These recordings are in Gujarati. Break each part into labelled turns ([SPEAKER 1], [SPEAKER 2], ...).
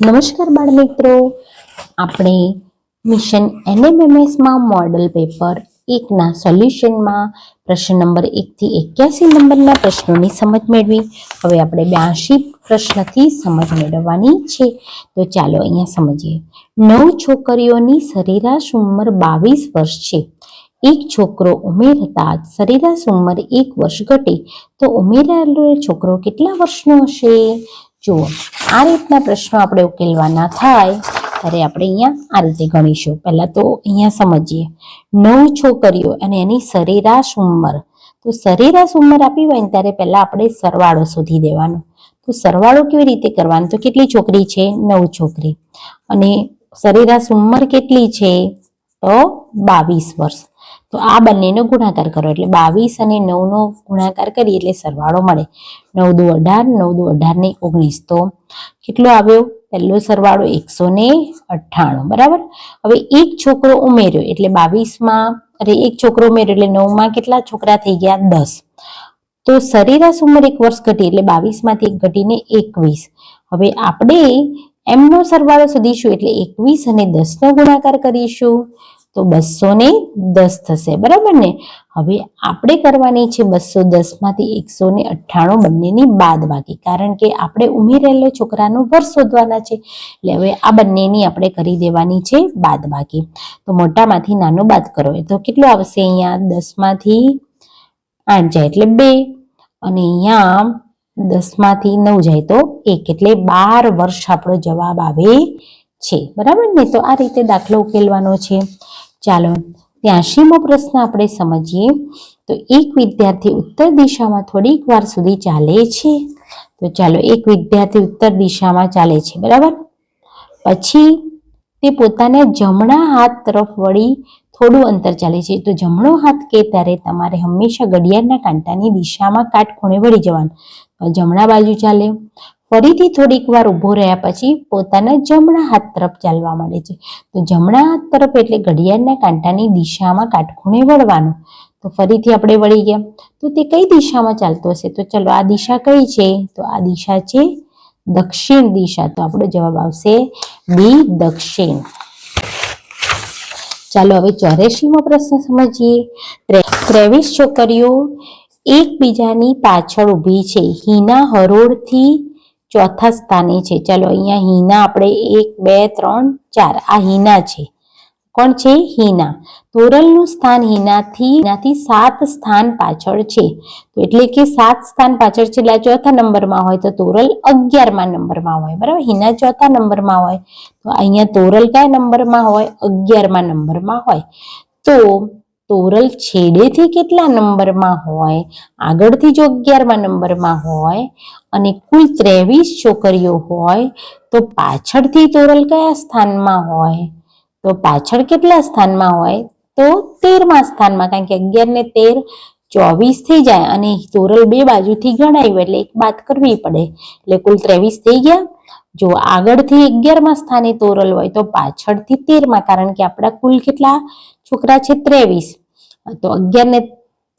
[SPEAKER 1] નમસ્કાર બાળ મિત્રો, આપણે મિશન NMMS માં મોડલ પેપર 1 ના સોલ્યુશનમાં પ્રશ્ન નંબર 1 થી 81 નંબરના પ્રશ્નોની સમજ મેળવી. હવે આપણે 82 પ્રશ્નથી સમજ મેળવવાની છે. તો ચાલો અહીંયા સમજીએ. 9 છોકરીઓની સરેરાશ ઉંમર 22 વર્ષ છે. એક છોકરો ઉમેરતા સરેરાશ ઉંમર 1 વર્ષ ઘટે તો ઉમેરાયેલો છોકરો કેટલા વર્ષનો હશે? જુઓ, આ રીતના પ્રશ્નો આપણે ઉકેલવાના થાય ત્યારે આપણે અહીંયા આ રીતે ગણીશું. પહેલા તો અહીંયા સમજીએ. 9 છોકરીઓ અને એની સરેરાશ ઉંમર. તો સરેરાશ ઉંમર આપી હોય ને ત્યારે પહેલા આપણે સરવાળો શોધી દેવાનો. તો સરવાળો કેવી રીતે કરવાનો? તો કેટલી છોકરી છે? 9 છોકરી. અને સરેરાશ ઉંમર કેટલી છે? તો 22 વર્ષ. તો આ બંનેનો ગુણાકાર કરો એટલે 22 અને 9 નો ગુણાકાર કરીએ એટલે સરવાળો મળે. 9 દુ 18, 9 દુ 18 ને 19. તો કેટલો આવ્યો? પહેલો સરવાળો 198. બરાબર. હવે એક છોકરો ઉમેર્યો એટલે 22માં એક છોકરો ઉમેર્યો એટલે 9માં કેટલા છોકરા થઈ ગયા? 10. તો સરેરાશ ઉંમર 1 વર્ષ ઘટી એટલે 22 માંથી 1 ઘટીને 21. હવે આપણે એમનો સરવાળો શોધીશું એટલે 21 અને 10 નો ગુણાકાર કરીશું તો 210 થશે. બરાબર ને? હવે આપણે કરવાની છે 210 માંથી 198 બંનેની બાદબાકી, કારણ કે આપણે ઉમેરેલો છોકરાનો વર્ષ શોધવાના છે. એટલે હવે આ બંનેની આપણે કરી દેવાની છે બાદબાકી. તો મોટામાંથી નાનો બાદ કરો તો કેટલું આવશે? અહીંયા 10 માંથી 8 જાય એટલે 2 અને અહીંયા 10 માંથી 9 જાય તો 1 એટલે 12 વર્ષ આપણો જવાબ આવે છે. બરાબર ને? તો આ રીતે દાખલો ઉકેલવાનો છે. ચાલો 83મો પ્રશ્ન આપણે સમજીએ. તો એક વિદ્યાર્થી ઉત્તર દિશામાં થોડીક વાર સુધી ચાલે છે. તો ચાલો, એક વિદ્યાર્થી ઉત્તર દિશામાં ચાલે છે. બરાબર. પછી તે પોતાના જમણા હાથ તરફ વળી થોડું અંતર ચાલે છે. તો જમણો હાથ કે ત્યારે તમારે હંમેશા ઘડિયાળના કાંટાની દિશામાં કાટખૂણે વળી જવાનું. તો જમણા બાજુ ચાલે. ફરીથી થોડીક વાર ઊભો રહ્યા પછી પોતાના જમણા હાથ તરફ ચાલવા માંડે છે. તો જમણા હાથ તરફ એટલે ઘડિયાળના કાંટાની દિશામાં કાટખૂણે વળવાનું. તો ફરીથી આપણે વળી ગયા. તો તે કઈ દિશામાં ચાલતો હશે? તો ચલો, આ દિશા કઈ છે? તો આ દિશા છે દક્ષિણ દિશા. તો આપણો જવાબ આવશે બી, દક્ષિણ. ચાલો હવે 84મો પ્રશ્ન સમજીએ. 23 છોકરીઓ એકબીજાની પાછળ ઊભી છે. હિના હરોળથી ચોથા સ્થાને છે. ચાલો, અહીંયા હિના આપણે 1, 2, 3, 4 આ હિના છે. કોણ છે? હિના. તોરલનું સ્થાન હિનાથી 7 સ્થાન પાછળ છે. તો એટલે કે 7 સ્થાન પાછળ છે એટલે ચોથા નંબરમાં હોય તો તોરલ 11મા નંબરમાં હોય. બરાબર. હિના ચોથા નંબરમાં હોય તો અહીંયા તોરલ કયા નંબરમાં હોય? 11મા નંબરમાં હોય. તો તોરલ છેડેથી કેટલા નંબરમાં હોય? આગળથી જો 11મા નંબરમાં હોય અને કુલ 23 છોકરીઓ હોય તો પાછળથી તોરલ કયા સ્થાનમાં હોય? તો પાછળ કેટલા સ્થાનમાં હોય? તો 13મા સ્થાનમાં, કારણ કે 11 ને 13 24 થઈ જાય અને તોરલ બે બાજુથી ગણાયું એટલે એક બાદ કરવી પડે એટલે કુલ 23 થઈ ગયા. જો આગળથી 11મા સ્થાને તોરલ હોય તો પાછળથી 13મા, કારણ કે આપણા કુલ કેટલા છોકરા છે? 23. તો 11 ને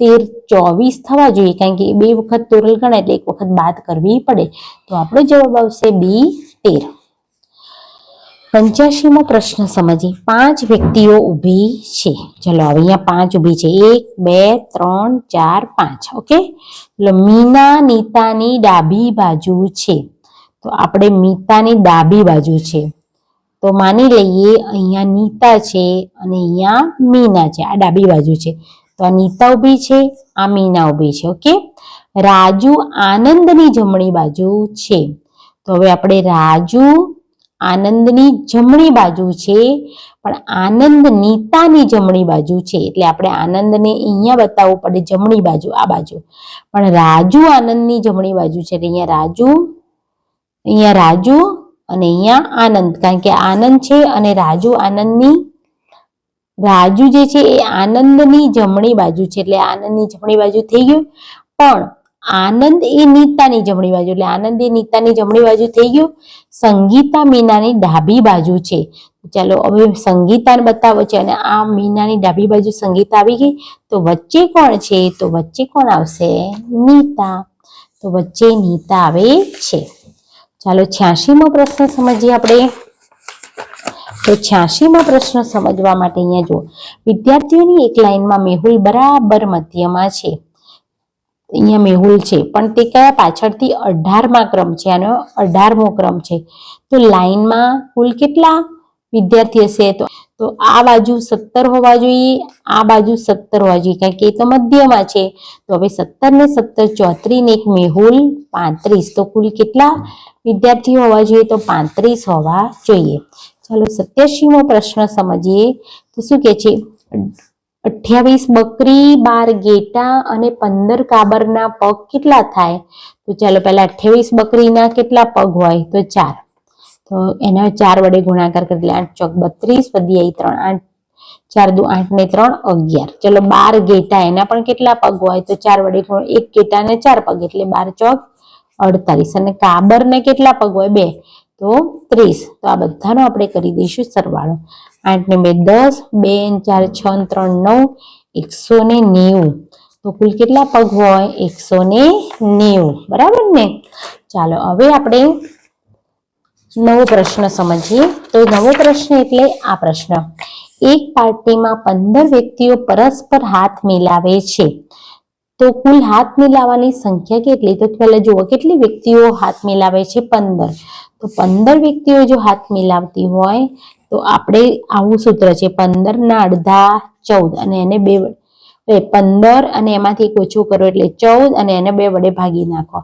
[SPEAKER 1] 13 24 થવા જોઈએ, કારણ કે બે વખત તોરલ ગણાય એટલે એક વખત બાદ કરવી પડે. તો આપણો જવાબ આવશે બી, 13. 85મો પ્રશ્ન સમજીએ. 5 વ્યક્તિઓ ઊભી છે. ચલો, હવે અહીંયા 5 ઊભી છે. 1, 2, 3, 4, 5. ઓકે. એટલે મીના નીતાની ડાબી બાજુ છે. તો આપણે મીતાની ડાબી બાજુ છે. તો માની લઈએ અહીંયા નીતા છે અને અહીંયા મીના છે. આ ડાબી બાજુ છે. તો આ નીતા ઊભી છે, આ મીના ઊભી છે. ઓકે. રાજુ આનંદની જમણી બાજુ છે. તો હવે આપણે રાજુ આનંદની જમણી બાજુ છે, પણ આનંદ નીતાની જમણી બાજુ છે. એટલે આપણે આનંદને અહીંયા બતાવવું પડે જમણી બાજુ, આ બાજુ. પણ રાજુ આનંદની જમણી બાજુ છે એટલે અહીંયા રાજુ અને અહીંયા આનંદ, કારણ કે આનંદ છે અને રાજુ આનંદની, રાજુ જે છે એ આનંદની જમણી બાજુ છે એટલે આનંદની જમણી બાજુ થઈ ગયું. પણ આનંદ એ નીતાની જમણી બાજુ એટલે આનંદ એ નીતાની જમણી બાજુ થઈ ગયું. સંગીતા મીનાની ડાબી બાજુ છે. ચાલો, હવે સંગીતાને બતાવો છે અને આ મીનાની ડાબી બાજુ સંગીતા આવી ગઈ. તો વચ્ચે કોણ છે? તો વચ્ચે કોણ આવશે? નીતા. તો વચ્ચે નીતા આવે છે. ચાલો 86મો પ્રશ્ન સમજીએ આપણે. તો 86મો પ્રશ્ન સમજવા માટે અહીંયા જુઓ, વિદ્યાર્થીઓની એક લાઈનમાં મેહુલ બરાબર મધ્યમાં છે. અહીંયા મેહુલ છે, પણ તે કયા પાછળથી 18મા ક્રમ છે, આનો 18મો ક્રમ છે. તો લાઈનમાં કુલ કેટલા વિદ્યાર્થી હશે? તો આ બાજુ 17 હોવા જોઈએ, આ બાજુ 17 હોવા જોઈએ, કારણ કે એ તો મધ્યમાં છે. તો હવે 17 ને 17 34 ને એક મેહુલ 35. તો કુલ કેટલા વિદ્યાર્થીઓ હોવા જોઈએ? તો 35 હોવા જોઈએ. ચાલો 87મો પ્રશ્ન સમજીએ. તો શું કે છે? 28 બકરી, 12 ઘેટા અને 15 કાબરના પગ કેટલા થાય? તો ચાલો પહેલા 28 બકરીના કેટલા પગ હોય? તો 4. તો એના 4 વડે ગુણાકાર કરી, એટલે 8 ચોક 32 વધી આવી 3, 8 4 દુ 8 ને 3 11. ચલો 12 ઘેટા, એના પણ કેટલા પગ હોય? તો 4 વડે એક ઘેટાને 4 પગ, એટલે 12 ચોક 48. અને કાબરને કેટલા પગ હોય? 2, તો 30. તો આ બધાનો આપણે કરી દઈશું સરવાળો. 8 ને 2 10, 2 ને 4 6 ને 3 9, 190. તો કુલ કેટલા પગ હોય? 190. બરાબર ને? ચાલો હવે આપણે નવો પ્રશ્ન સમજીએ. તો નવો પ્રશ્ન એટલે આ પ્રશ્ન, એક પાર્ટીમાં 15 વ્યક્તિઓ પરસ્પર હાથ મિલાવે છે, તો કુલ હાથ મિલાવવાની સંખ્યા કેટલી? તો પહેલા જુઓ કેટલી વ્યક્તિઓ હાથ મિલાવે છે? 15. તો 15 વ્યક્તિઓ જો હાથ મિલાવતી હોય તો આપણે આવું સૂત્ર છે, 15 ના અડધા 14, અને એને 15 અને એમાંથી એક ઓછું કરો એટલે 14, અને એને 2 વડે ભાગી નાખો,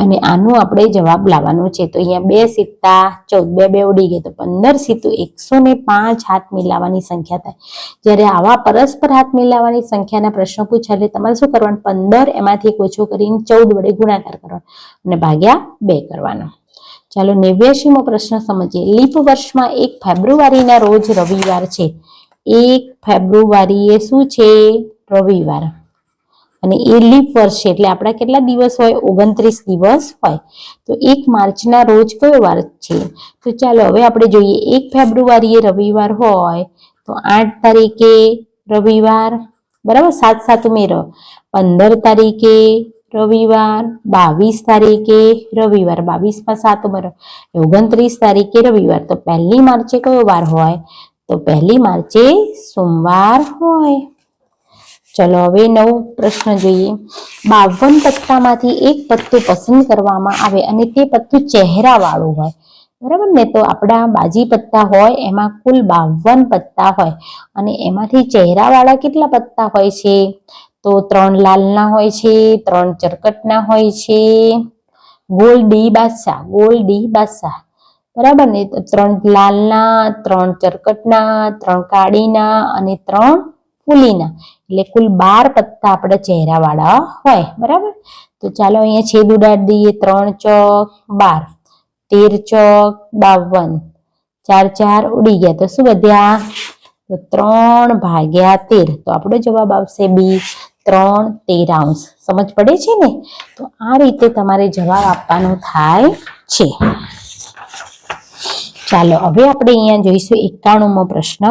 [SPEAKER 1] અને આનું આપણે જવાબ લાવવાનો છે. તો અહીંયા 2 સિત્તા 14, 2 ઉડી ગઈ, તો 15 સીતું 105 હાથ મિલાવવાની સંખ્યા થાય. જ્યારે આવા પરસ્પર હાથ મિલાવવાની સંખ્યાના પ્રશ્નો પૂછાય એટલે તમારે શું કરવાનું? 15 એમાંથી એક ઓછું કરીને 14 વડે ગુણાકાર કરવાનો અને ભાગ્યા 2 કરવાનો. ચાલો 89મો પ્રશ્ન સમજીએ. લીપ વર્ષમાં 1 ફેબ્રુઆરીના રોજ રવિવાર છે. 1 ફેબ્રુઆરીએ શું છે? રવિવાર. અને એ લીપ વર્ષ છે એટલે આપણા કેટલા દિવસ હોય? 29 દિવસ હોય. તો 1 માર્ચના રોજ કયો વાર છે? તો ચાલો હવે આપણે જોઈએ. 1 ફેબ્રુઆરીએ રવિવાર હોય તો 8 તારીખે રવિવાર, બરાબર? 7 7 ઉમેરો, 15 તારીખે રવિવાર, 22 તારીખે રવિવાર, 22 માં 7 ઉમેરો, 29 તારીખે રવિવાર. તો 1 માર્ચે કયો વાર હોય? તો 1 માર્ચે સોમવાર હોય. ચલો હવે નવો પ્રશ્ન જોઈએ. 52 પત્તામાંથી એક પત્તું પસંદ કરવામાં આવે અને તે પત્તું ચહેરા વાળું હોય, બરાબર ને? તો આપણા બાજી પત્તા હોય એમાં કુલ 52 પત્તા હોય, અને એમાંથી ચહેરા વાળા કેટલા પત્તા હોય છે? તો 3 લાલના હોય છે, 3 ચરકટના હોય છે, ગોલ ડી બાદશાહ, બરાબર ને? તો 3 લાલના, 3 ચરકટના, 3 કાળીના અને 3 ફૂલીના, એટલે કુલ 12 પત્તા આપણા ચહેરા વાળા હોય, બરાબર? તો ચાલો અહીંયા છેદ ઉડાડી દઈએ. 3 ચોક 12, 13 ચોક 52, 4 4 ઉડી ગયા, તો શું વધ્યા? તો 3 ભાગ્યા 13. તો આપણો જવાબ આવશે બી, 3/13. સમજ પડે છે ને? તો આ રીતે તમારે જવાબ આપવાનો થાય છે. ચાલો હવે આપણે અહીંયા જોઈશું 91મો પ્રશ્ન.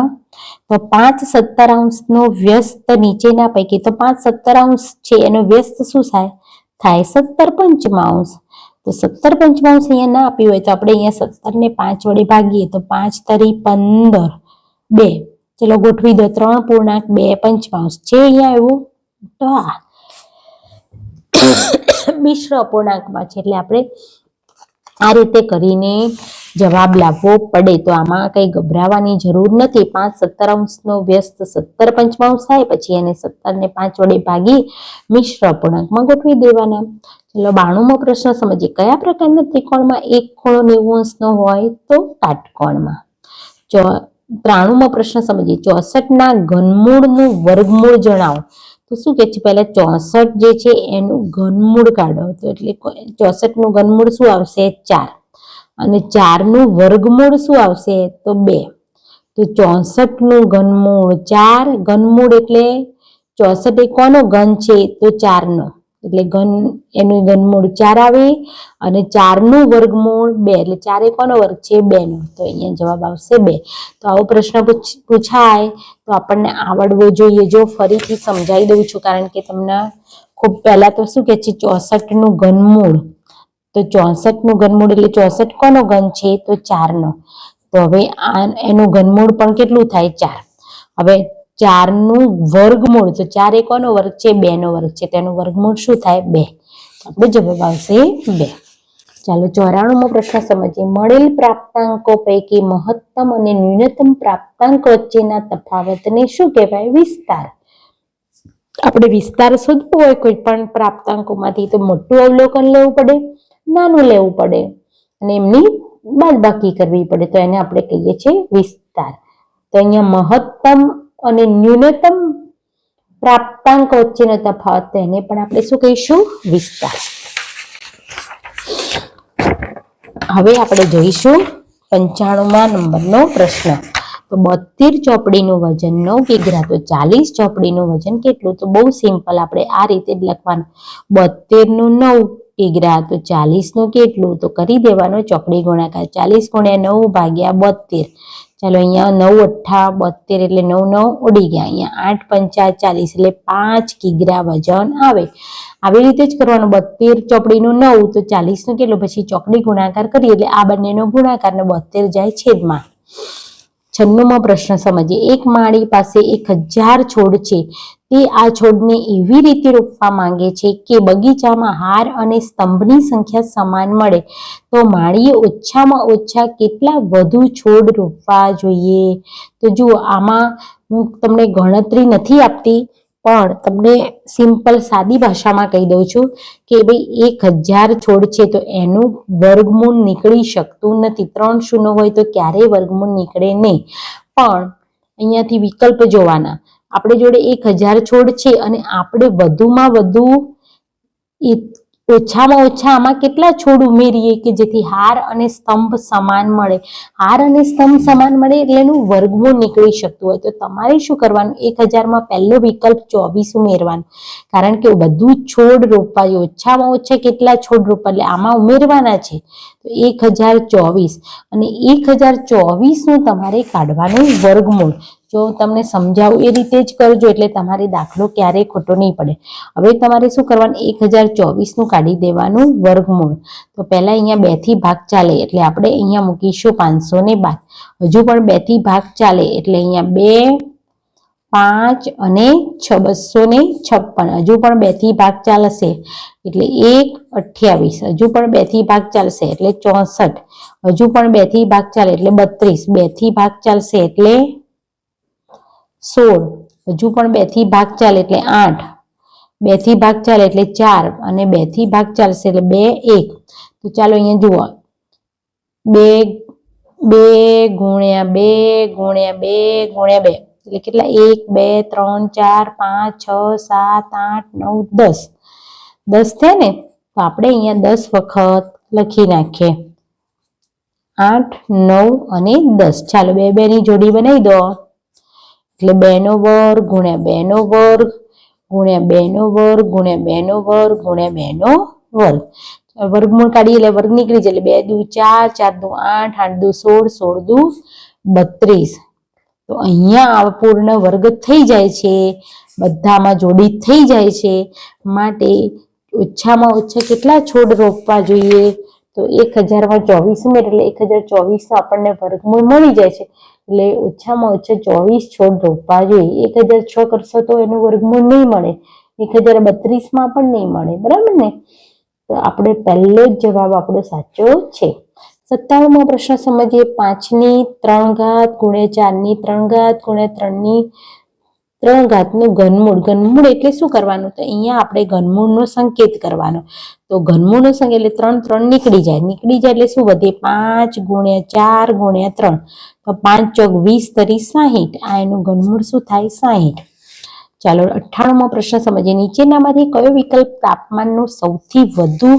[SPEAKER 1] તો 5/17 નો વ્યસ્ત નીચેના પૈકી, તો 5/17 છે એનો વ્યસ્ત શું થાય? 17/5. તો 17/5 અહીંયા ના આપ્યું હોય તો આપણે અહીંયા 17 ને 5 વડે ભાગીએ તો 5 તરી 15, 2. ચલો ગોઠવી દો. 3.2 છે અહીંયા એવું. તો મિશ્ર અપૂર્ણાંકમાં છે એટલે આપણે આ રીતે કરીને જવાબ લાવવો પડે. તો આમાં કઈ ગભરાવાની જરૂર નથી. 5/17 નો વ્યસ્ત 17/5 થાય, પછી એને 17 ને 5 વડે ભાગી મિશ્ર અપૂર્ણાંકમાં ગોઠવી દેવાના. ચલો 92મો પ્રશ્ન સમજીએ. કયા પ્રકારના ત્રિકોણમાં એક ખૂણો 90 અંશનો હોય? તો કાટકોણમાં. 93મો પ્રશ્ન સમજીએ. 64 ના ઘનમૂળનું વર્ગમૂળ જણાવો. તો શું કે છે? પહેલા 64 જે છે એનું ઘનમૂળ કાઢો. તો એટલે 64 નું ઘનમૂળ શું આવશે? 4. અને 4 નું વર્ગમૂળ શું આવશે? તો 2. તો 64 નું ઘનમૂળ 4, ઘનમૂળ એટલે 64 એ કોનો ઘન છે? તો 4 નો, એટલે એનું ઘનમૂળ 4 આવે, અને 4 નું વર્ગમૂળ 2, એટલે 4 એ કોનો વર્ગ છે? 2 નો. તો અહીંયા જવાબ આવશે 2. તો આવો પ્રશ્ન પૂછાય તો આપણને આવડવો જોઈએ. જો ફરીથી સમજાવી દઉં છું, કારણ કે તમને ખૂબ પહેલા તો શું કે છે? 64 નું ઘનમૂળ, તો 64 નું ઘનમૂળ એટલે 64 કોનો ઘન છે? તો 4 નો. તો હવે એનું ઘનમૂળ પણ કેટલું થાય? 4. હવે 4 નું વર્ગમૂળ, તો 4 એ કોનો વર્ગ છે? 2 નો વર્ગ છે. તેનું વર્ગમૂળ શું થાય? 2. આપણો જવાબ આવશે 2. ચાલો 94મો પ્રશ્ન સમજીએ. મળેલ પ્રાપ્તાંકો પૈકી મહત્તમ અને ન્યૂનતમ પ્રાપ્તાંક વચ્ચેના તફાવતને શું કહેવાય? વિસ્તાર. આપણે વિસ્તાર શોધવો હોય કોઈ પણ પ્રાપ્તાંકોમાંથી તો મોટું અવલોકન લેવું પડે, નાનું લેવું પડે અને એમની બાદબાકી કરવી પડે, તો એને આપણે કહીએ છીએ વિસ્તાર. તો અહીંયા મહત્તમ અને ન્યૂનતમ પ્રાપ્તાંક વચ્ચેનો તફાવત, એને પણ આપણે શું કહીશું? વિસ્તાર. હવે આપણે જોઈશું 95મા નંબરનો પ્રશ્ન. તો 72 ચોપડીનું વજન 9 કિગ્રા, તો 40 ચોપડીનું વજન કેટલું? તો બહુ સિમ્પલ, આપણે આ રીતે જ લખવાનું. 72 નું 9 કિગ્રા, તો 40 નું કેટલું? તો કરી દેવાનો ચોકડી ગુણાકાર. 40 ગુણ્યા 9 ભાગ્યા 72. ચાલો અહીંયા 9 8 72 એટલે 9 9 ઉડી ગયા. અહીંયા 8 5 40 એટલે 5 કિગ્રા વજન આવે. આવી રીતે જ કરવાનું. 72 ચોપડીનું 9 તો 40 નું કેટલું? પછી ચોકડી ગુણાકાર કરીએ એટલે આ બંનેનો ગુણાકાર ને 72 જાય છેદમાં. 96મો પ્રશ્ન સમજીએ. એક માળી પાસે 1000 છોડ છે. તે આ છોડને એવી રીતે રોપવા માંગે છે કે બગીચામાં હાર અને સ્તંભની સંખ્યા સમાન મળે. તો માળીએ ઓછામાં ઓછા કેટલા વધુ છોડ રોપવા જોઈએ? તો જુઓ, આમાં હું તમને ગણતરી નથી આપતી, પણ તમને સિમ્પલ સાદી ભાષામાં કહી દઉં છું કે ભાઈ 1000 છોડ છે તો એનું વર્ગમૂળ નીકળી શકતું નથી. 3 શૂન્ય હોય તો ક્યારેય વર્ગમૂળ નીકળે નહીં. પણ અહીંયાથી વિકલ્પ જોવાના. આપણે જોડે 1000 છોડ છે અને આપણે વધુમાં વધુ ઓછામાં ઓછા આમાં કેટલા છોડ ઉમેરીએ કે જેથી હાર અને સ્તંભ સમાન મળે. હાર અને સ્તંભ સમાન મળે એટલે એનું વર્ગમૂળ નીકળી શકતું હોય. તો તમારે શું કરવાનું? 1000માં પહેલો વિકલ્પ 24 ઉમેરવાનું, કારણ કે બધું છોડ રોપવા, ઓછામાં ઓછા કેટલા છોડ રોપવા એટલે આમાં ઉમેરવાના છે. તો 1024 અને 1024 નું તમારે કાઢવાનું વર્ગમૂળ. જો તમને સમજાવું એ રીતે જ કરજો એટલે તમારી દાખલો ક્યારેય ખોટો નહીં પડે. હવે તમારે શું કરવાનું? 1024 નું કાઢી દેવાનું વર્ગમૂળ. તો પહેલા અહીંયા 2 થી ભાગ ચાલે એટલે આપણે અહીંયા મૂકીશું 512. હજુ પણ 2 થી ભાગ ચાલે એટલે અહીંયા 2 5 અને 256. હજુ પણ 2 થી ભાગ ચાલશે એટલે 1 28. હજુ પણ 2 થી ભાગ ચાલશે એટલે 64. હજુ પણ 2 થી ભાગ ચાલે એટલે 32. 2 થી ભાગ ચાલશે એટલે 16. હજુ પણ 2 થી ભાગ ચાલે એટલે 8. 2 થી ભાગ ચાલે એટલે 4 અને 2 થી ભાગ ચાલશે એટલે 2 1. તો ચાલો અહીંયા જુઓ, 2 ગુણ્યા 2 ગુણ્યા 2 ગુણ્યા 2 એટલે કેટલા? 1 2 3 4 5 6 7 8 9 10. 10 થયા ને? તો આપણે અહીંયા 10 વખત લખી નાખીએ. 8 9 અને 10. ચાલો 2 2 ની જોડી બનાવી દો એટલે 2 નો વર્ગ ગુણ્યા 2 નો વર્ગ ગુણ્યા 2 નો વર્ગ ગુણ્યા 2 નો વર્ગ ગુણ્યા 2 નો વર્ગ. વર્ગમૂળ કાઢીએ એટલે વર્ગ નીકળી જાય એટલે 2 દુ 4 4 દુ 8 8 દુ 16 16 દુ 32. તો અહીંયા પૂર્ણ વર્ગ થઈ જાય છે, બધામાં જોડી થઈ જાય છે. માટે ઓછામાં ઓછા કેટલા છોડ રોપવા જોઈએ? તો 1000માં 24 ઉમેર એટલે 1024 આપણને વર્ગમૂળ મળી જાય છે. એટલે ઓછામાં ઓછા 24 છોડ રોપવા જોઈએ. 1006 કરશો તો એનું વર્ગમૂળ નહીં મળે, 1032માં પણ નહીં મળે, બરાબર ને? તો આપણે પહેલો જ જવાબ આપણો સાચો છે. 97મો પ્રશ્ન સમજીએ. 5 ની 3 ઘાત ગુણ્યા 4 ની 3 ઘાત ગુણ્યા 3 ની 3 ઘાતનું ઘનમૂળ. ઘનમૂળ એટલે શું કરવાનું? તો અહીંયા આપણે ઘનમૂળનો સંકેત કરવાનો. તો ઘનમૂળનો સંકેત એટલે 3 3 નીકળી જાય એટલે શું વધે? 5 ગુણ્યા 4 ગુણ્યા 3. તો 5 ચોક 20 તરી 60. આ એનું ઘનમૂળ શું થાય? 60. ચાલો 98મો પ્રશ્ન સમજીએ. નીચેનામાંથી કયો વિકલ્પ તાપમાનનો સૌથી વધુ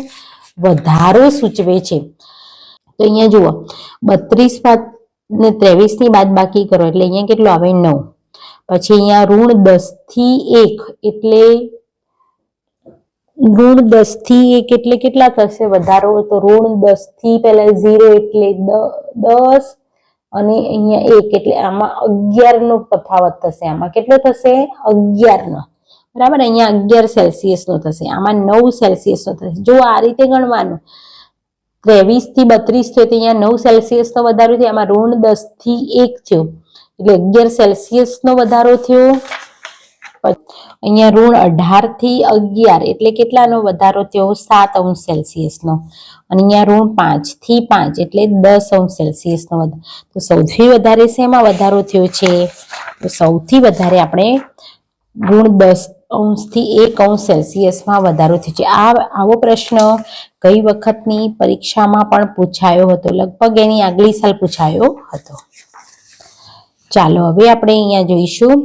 [SPEAKER 1] વધારો સૂચવે છે? તો અહીંયા જુઓ, 32 ને 23 ની બાદબાકી કરો એટલે અહીંયા કેટલું આવે? 9. પછી અહીંયા ઋણ 10 થી 1 એટલે ઋણ 10 થી 1 એટલે કેટલા થશે વધારો? તો ઋણ 10 થી પહેલા 0 એટલે 10 અને અહીંયા 1 એટલે આમાં 11 નો તફાવત થશે. આમાં કેટલો થશે? 11 નો, બરાબર? અહીંયા 11 સેલ્સિયસ નો થશે, આમાં 9 સેલ્સિયસ નો થશે. જો આ રીતે ગણવાનું 23 થી 32 થયો તો અહીંયા 9 સેલ્સિયસનો વધારો થયો. આમાં ઋણ 10 થી 1 થયો એટલે 11 સેલ્સિયસનો વધારો થયો. અહીંયા ઋણ 18 થી 11 એટલે કેટલાનો વધારો થયો? 7 અંશ સેલ્સિયસનો. અને અહીંયા ઋણ 5 થી 5 એટલે 10 અંશ સેલ્સિયસનો વધારો. તો સૌથી વધારે શેમાં વધારો થયો છે? તો સૌથી વધારે આપણે ઋણ 10 અંશથી 1 અંશ સેલ્સિયસમાં વધારો થયો છે. આવો પ્રશ્ન ગઈ વખતની પરીક્ષામાં પણ પૂછાયો હતો, લગભગ એની આગલી સાલ પૂછાયો હતો. ચાલો હવે આપણે અહીંયા જોઈશું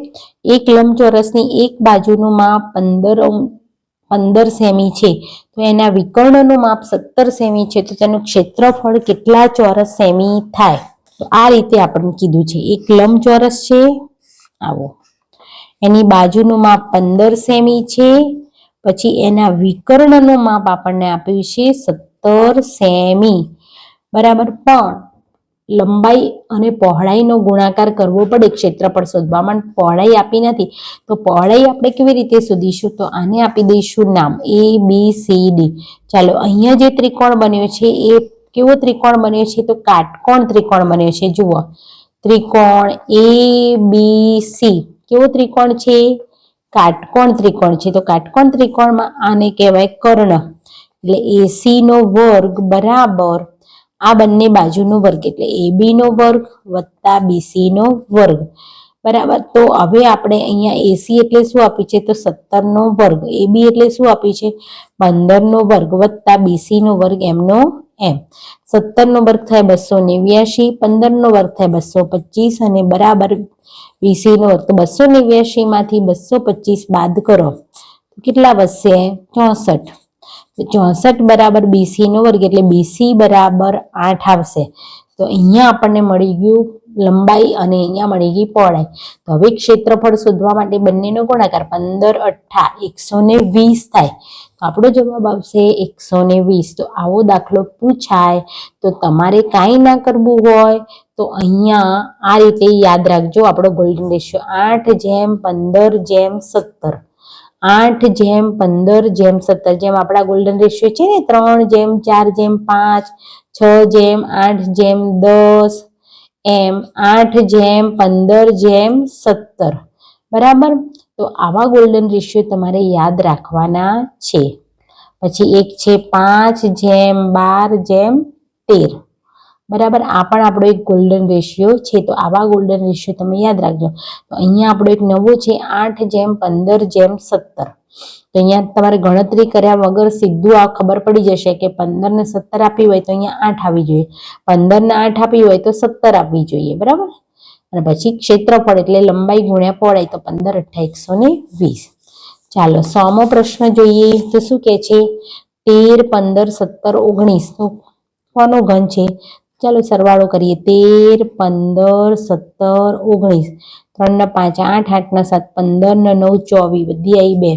[SPEAKER 1] એક લંબચોરસની એક બાજુનું માપ 15 સેમી છે તો એના વિકર્ણનું માપ 17 સેમી છે તો તેનું ક્ષેત્રફળ કેટલા ચોરસ સેમી થાય? તો આ રીતે આપણને કીધું છે. એક લંબચોરસ છે આવો, એની બાજુનું માપ 15 સેમી છે, પછી એના વિકર્ણનું માપ આપણને આપ્યું છે 17 સેમી, બરાબર. પણ લંબાઈ અને પહોળાઈનો ગુણાકાર કરવો પડે ક્ષેત્રફળ શોધવામાં. પહોળાઈ આપી નથી તો પહોળાઈ આપણે કેવી રીતે શોધીશું? તો આને આપી દઈશું નામ ABCD. ચાલો અહીંયા જે ત્રિકોણ બન્યો છે એ કેવો ત્રિકોણ બન્યો છે? તો કાટકોણ ત્રિકોણ બન્યો છે. જુઓ ત્રિકોણ ABC કેવો ત્રિકોણ છે? કાટકોણ ત્રિકોણ છે. તો કાટકોણ ત્રિકોણમાં આને કહેવાય કર્ણ. એટલે AC નો વર્ગ બરાબર આ બંને બાજુનો વર્ગ એટલે AB નો વર્ગ વત્તા BC નો વર્ગ, બરાબર. તો હવે આપણે અહીંયા AC એટલે શું આપ્યું છે? તો 17 નો વર્ગ. AB એટલે શું આપ્યું છે? 15 નો વર્ગ વત્તા BC નો વર્ગ એમનો એમ. 17 નો વર્ગ થાય 289, 15 નો વર્ગ થાય 225 અને બરાબર BC નો વર્ગ. તો 289 માંથી 225 બાદ કરો તો કેટલા વધશે? 64. 64 બરાબર BC નો વર્ગ એટલે BC બરાબર 8 આવશે. તો અહીંયા આપણને મળી ગયું લંબાઈ અને અહીંયા મળી ગઈ પહોળાઈ. તો હવે ક્ષેત્રફળ શોધવા માટે બંનેનો ગુણાકાર 15 8 120 થાય. તો આપણો જવાબ આવશે 120. તો આવો દાખલો પૂછાય તો તમારે કાંઈ ના કરવું હોય તો અહીંયા આ રીતે યાદ રાખજો આપણો ગોલ્ડન રેશિયો 8:15:17. 8:15:17 જેમ આપણા ગોલ્ડન રેશિયો છે ને 3:4:5 6:8:10 એમ 8:15:17, બરાબર. તો આવા ગોલ્ડન રેશિયો તમારે યાદ રાખવાના છે. પછી એક છે 5:12:13, બરાબર. આ પણ આપણો એક ગોલ્ડન રેશિયો છે. તો આવા ગોલ્ડન રેશિયો તમે યાદ રાખજો. તો અહીંયા આપણો એક નવો છે 8:15:17. તો અહીંયા તમારે ગણતરી કર્યા વગર સીધું આ ખબર પડી જશે કે 15 ને 17 આપી હોય તો અહીંયા 8 આવી જોઈએ, 15 ને 8 આપી હોય તો 17 આપવી જોઈએ, બરાબર. અને પછી ક્ષેત્રફળ એટલે લંબાઈ ગુણ્યા પહોળાઈ તો 15 8 120. ચાલો 100મો પ્રશ્ન જોઈએ તો શું કહે છે? 13 15 17 19 તો કોનો ઘન છે? ચાલો સરવાળો કરીએ. 13 15 17 19, 3 ને 5 8, 8 ને 7 15 ને 9 24, બધી આવી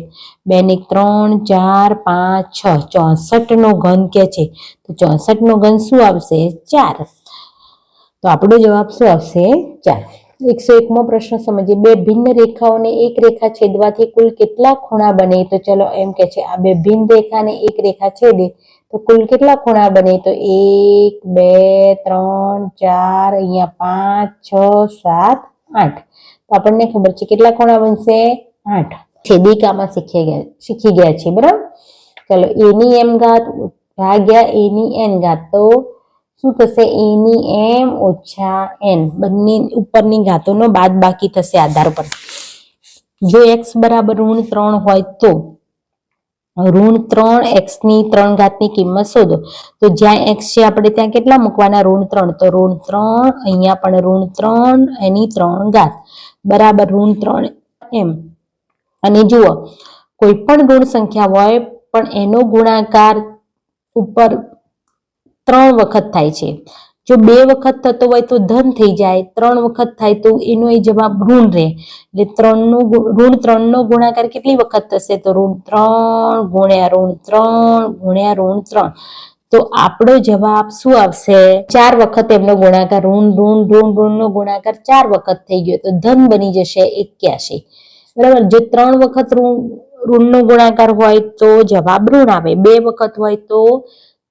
[SPEAKER 1] 2 ને 3 4 5 6, 64 નો ઘન કે છે. તો 64 નો ઘન શું આવશે? 4. તો આપણો જવાબ શું આવશે? 4. 101મો પ્રશ્ન સમજીએ. બે ભિન્ન રેખાઓને એક રેખા છેદવાથી કુલ કેટલા ખૂણા બને? તો ચલો એમ કે છે આ બે ભિન્ન રેખાને એક રેખા છેદે તો કુલ કેટલા ખૂણા બને? તો 1 2 3 4 અહીંયા 5 6 7 8. તો આપણને ખબર છે કેટલા ખૂણા બનશે? 8. છેદિકામાં શીખી ગયા છે, બરાબર. ચલો a ની m ઘાત ભાગ્યા a ની n ઘાત તો શું થશે? a ની m ઓછા n, બંને ઉપરની ઘાતોનો બાદ બાકી થશે આધાર પર. જો x બરાબર -3 હોય તો -3 x ની 3 ઘાતની કિંમત શોધો. તો જ્યાં x છે આપણે ત્યાં કેટલા મૂકવાના? -3. તો -3 અહીંયા પણ -3 એની 3 ઘાત બરાબર -3 એમ. અને જુઓ કોઈ પણ ઋણ સંખ્યા હોય પણ એનો ગુણાકાર ઉપર 3 વખત થાય છે. જો 2 વખત થતો હોય તો ધન થઈ જાય, 3 વખત થાય તો એનો એ જવાબ ઋણ રહે. એટલે ઋણ 3 નો ગુણાકાર કેટલી વખત થશે? તો √3 ગુણ્યા √3 ગુણ્યા √3. તો આપણો જવાબ શું આવશે? 4 વખત એમનો ગુણાકાર ઋણ નો ગુણાકાર 4 વખત થઈ ગયો તો ધન બની જશે 81, બરાબર. જો 3 વખત ઋણનો ગુણાકાર હોય તો જવાબ ઋણ આવે, 2 વખત હોય તો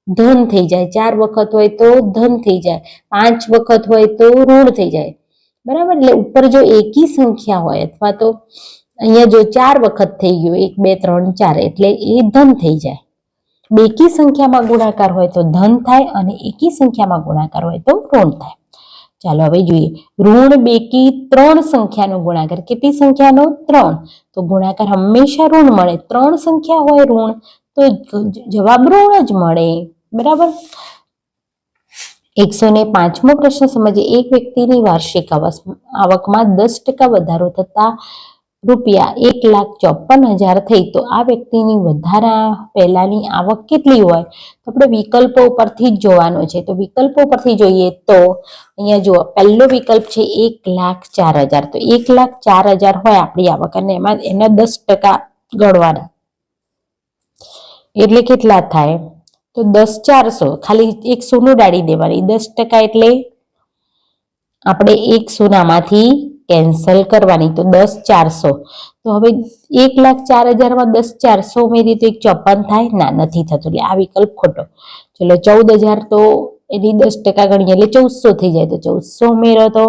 [SPEAKER 1] ધન થઈ જાય, 4 વખત હોય તો ધન થઈ જાય, 5 વખત હોય તો ઋણ થઈ જાય, બરાબર. એટલે ઉપર જો એકી સંખ્યા હોય અથવા તો અહીંયા જો 4 વખત થઈ ગયું, 1 2 3 4, એટલે એ ધન થઈ જાય. બેકી સંખ્યામાં ગુણાકાર હોય તો ધન થાય અને એકી સંખ્યામાં ગુણાકાર હોય તો ઋણ થાય. ચાલો હવે જોઈએ, ઋણ બેકી 3 સંખ્યાનો ગુણાકાર. કેટલી સંખ્યાનો? 3. તો ગુણાકાર હંમેશા ઋણ મળે. 3 સંખ્યા હોય ઋણ તો જવાબ ઋણ જ મળે, બરાબર. 105મો પ્રશ્ન સમજીએ. એક વ્યક્તિની વાર્ષિક આવકમાં 10% વધારો થતા ₹1,54,000 થઈ, તો આ વ્યક્તિની વધારા પહેલાની આવક કેટલી હોય? તો આપણે વિકલ્પો ઉપરથી જ જોવાનું છે. તો વિકલ્પો ઉપરથી જોઈએ તો અહીંયા જુઓ, પહેલો વિકલ્પ છે 1,04,000. તો 1,04,000 હોય આપણી આવક અને એમાં એના 10% ગણવાના, એટલે કેટલા થાય? તો 10,400. ખાલી એક શૂન્ય ઉડાડી દેવાની. 10% એટલે આપણે એક શૂન્યમાંથી કેન્સલ કરવાની, તો 10,400. તો હવે 1,04,000માં 10,400 ઉમેરીએ તો 1,54 થાય? ના, નથી થતું, એટલે આ વિકલ્પ ખોટો. ચલો 14,000, તો એની 10% ગણીએ એટલે 1,400 થઈ જાય. તો 1,400 ઉમેરો તો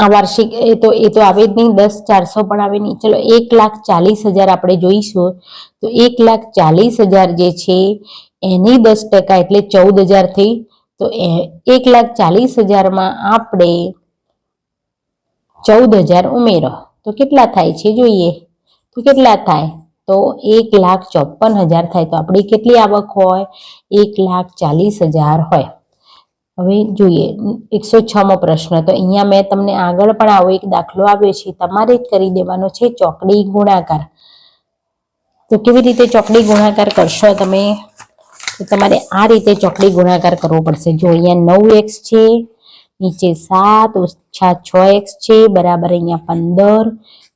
[SPEAKER 1] આ વાર્ષિક એ તો આવે જ નહીં, 10,400 પણ આવે નહીં. ચલો 1,40,000 આપણે જોઈશું. તો 1,40,000 જે છે એની 10% એટલે 14,000 થઈ. તો 1,40,000માં આપણે 14,000 ઉમેરો તો કેટલા થાય છે જોઈએ. તો કેટલા થાય? તો 1,54,000 થાય. તો આપણી કેટલી આવક હોય? 1,40,000 હોય. હવે જોઈએ 106મો પ્રશ્ન. તો અહીંયા મેં તમને આગળ પણ આવો એક દાખલો આવ્યો છે, તમારે જ કરી દેવાનો છે, ચોકડી ગુણાકાર. તો કેવી રીતે ચોકડી ગુણાકાર કરશો તમે? તો તમારે આ રીતે ચોકડી ગુણાકાર કરવો પડશે. જો અહીંયા 9x છે, નીચે 7 ઓછા 6x છે, બરાબર અહીંયા 15,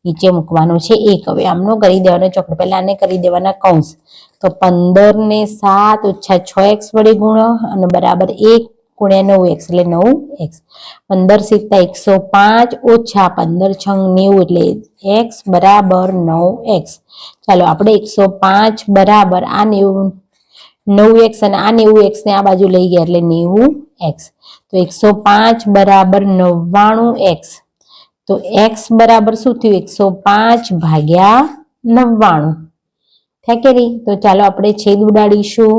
[SPEAKER 1] નીચે મૂકવાનું છે 1. હવે આમનો કરી દેવાનો ચોકડી, પહેલા આને કરી દેવાના કૌંસ. તો 15 ને 7 ઓછા 6x વડે ગુણો અને બરાબર 1 ગુણ્યા 9x એટલે 9x. 15 સીતા 105 ઓછા 15 છંગ 90 એટલે x બરાબર 9x. ચાલો આપણે 105 બરાબર આ 9x અને આ 90x ને આ બાજુ લઈ ગયા એટલે 90x. તો 105 બરાબર 99x. તો x બરાબર શું થયું? 105 ભાગ્યા 99 થાય કે નહીં? તો ચાલો આપણે છેદ ઉડાડીશું.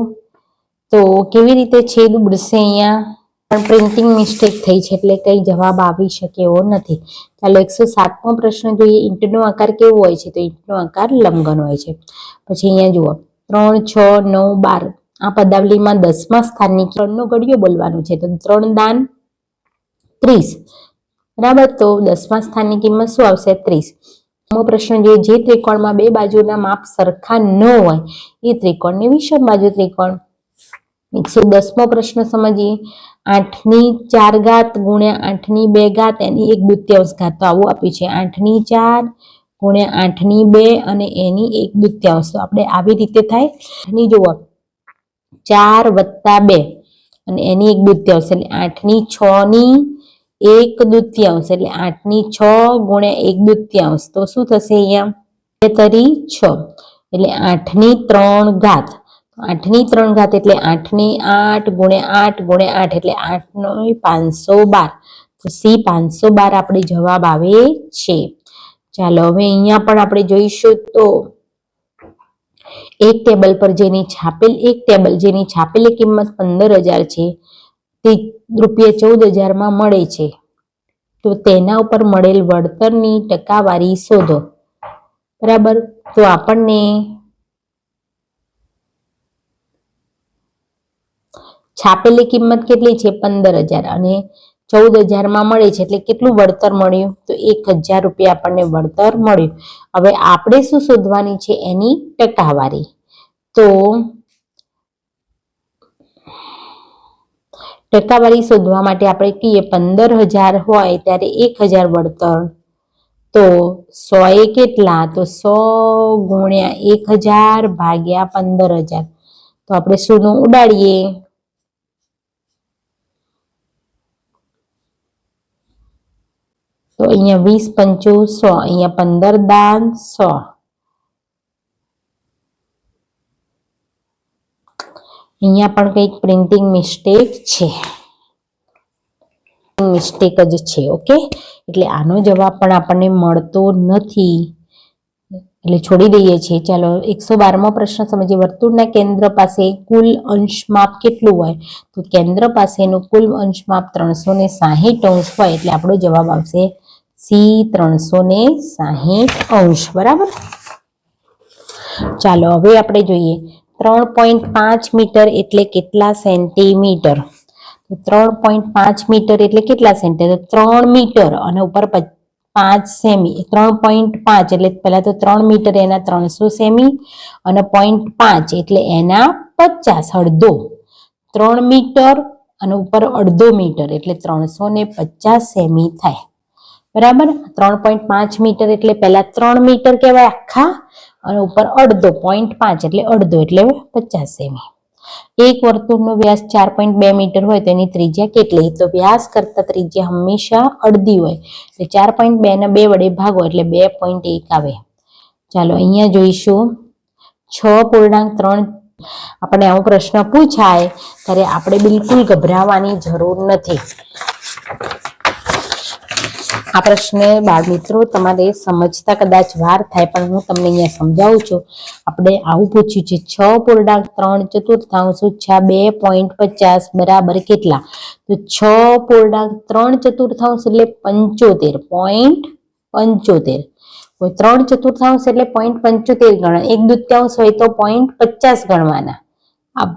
[SPEAKER 1] તો કેવી રીતે છેદ ઉડશે? અહીંયા પણ પ્રિન્ટિંગ મિસ્ટેક થઈ છે એટલે કઈ જવાબ આવી શકે એવો નથી. ચાલો 107મો પ્રશ્ન જોઈએ. ઈંટનો આકાર કેવો હોય છે? તો ઈંટનો આકાર લંબઘન હોય છે. પછી અહીંયા જુઓ 3 6 9 12 આ પદાવલીમાં 10મા સ્થાનની 3નો ઘડિયો બોલવાનું છે. તો 3 દાન 30, બરાબર. તો 10મા સ્થાનની કિંમત શું આવશે? 30. મો પ્રશ્ન જોઈએ. જે ત્રિકોણમાં બે બાજુના માપ સરખા ન હોય એ ત્રિકોણને વિષમ બાજુ ત્રિકોણ. 110મો પ્રશ્ન સમજીએ. 8ની 4 ઘાત ગુણ્યા 8ની 2 ઘાત એની 1/2 ઘાત. તો આવું આપ્યું છે 8ની 4 ગુણ્યા 8ની 2 અને એની 1/2. તો આપણે આવી રીતે થાય. ની જુઓ 4 વત્તા 2 અને એની 1/2 એટલે 8ની 6ની 1/2 એટલે 8ની 6 ગુણ્યા 1/2. તો શું થશે? અહીંયા 2 તરી 6 એટલે 8ની 3 ઘાત. 8ની 3 ઘાત એટલે 8ની 8 ગુણ્યા 8 ગુણ્યા 8 એટલે 8 512. તો સી 512 આપણે જવાબ આવે છે. ચાલો હવે અહીંયા પણ આપણે જોઈશું. તો એક ટેબલ જેની છાપેલી કિંમત 15,000 છે તે ₹14,000માં મળે છે. તો તેના ઉપર મળેલ વળતરની ટકાવારી શોધો, બરાબર. તો આપણને છાપેલી કિંમત કેટલી છે? 15,000 અને 14,000માં મળે છે એટલે કેટલું વળતર મળ્યું? તો ₹1,000 આપણને વળતર મળ્યું. હવે આપણે શું શોધવાની છે? એની ટકાવારી. તો ટકાવારી શોધવા માટે આપણે કહીએ 15,000 હોય ત્યારે 1,000 વળતર. તો 100 એ કેટલા? તો 100 ગુણ્યા 1,000 ભાગ્યા 15,000. તો આપણે શૂન્ય ઉડાડીએ. તો અહીંયા 20 પંચું 100, અહીંયા 15 દાન 100. અહીંયા પણ કંઈક પ્રિન્ટિંગ મિસ્ટેક છે, મિસ્ટેક જ છે. ઓકે, એટલે આનો જવાબ પણ આપણને મળતો નથી, એટલે છોડી દઈએ છીએ. ચાલો 112મો પ્રશ્ન સમજીએ. વર્તુળના કેન્દ્ર પાસે કુલ અંશ માપ કેટલું હોય? તો કેન્દ્ર પાસેનું કુલ અંશ માપ 360 અંશ હોય, એટલે આપણો જવાબ આવશે સી 360 અંશ. બરાબર. ચાલો હવે આપણે જોઈએ 3.5 મીટર એટલે કેટલા સેન્ટીમીટર? તો 3.5 મીટર એટલે કેટલા સેન્ટીમીટર? 3 મીટર અને ઉપર 5 સેમી. 3.5 એટલે પહેલા તો 3 મીટર એના 300 સેમી અને 0.5 એટલે એના 50, અડધો. 3 મીટર અને ઉપર અડધો મીટર એટલે 350 સેમી થાય. બરાબર. 3.5 મીટર એટલે પહેલા 3 મીટર કહેવાય આખા અને ઉપર અડધો 0.5 એટલે અડધો એટલે 50 સેમી. એક વર્તુળનો વ્યાસ 4.2 મીટર હોય તો એની ત્રિજ્યા કેટલી? તો વ્યાસ કરતા ત્રિજ્યા હંમેશા અડધી હોય, એટલે 4.2 ને 2 વડે ભાગો એટલે 2.1 આવે. ચાલો અહીંયા જોઈશું 6.3. આપણે આવો પ્રશ્ન પૂછાય ત્યારે આપણે બિલકુલ ગભરાવાની જરૂર નથી. આ પ્રશ્ન બાળ મિત્રો તમારે સમજતા કદાચ વાર થાય, પણ હું તમને અહીંયા સમજાવું છું. આપણે આવું પૂછ્યું છે 6.3 ઓછા 2.50 બરાબર કેટલા? તો 6.3 એટલે 75.75. કોઈ 3/4 એટલે 0.75 ગણવા, 1/2 હોય તો 0.50 ગણવાના. આ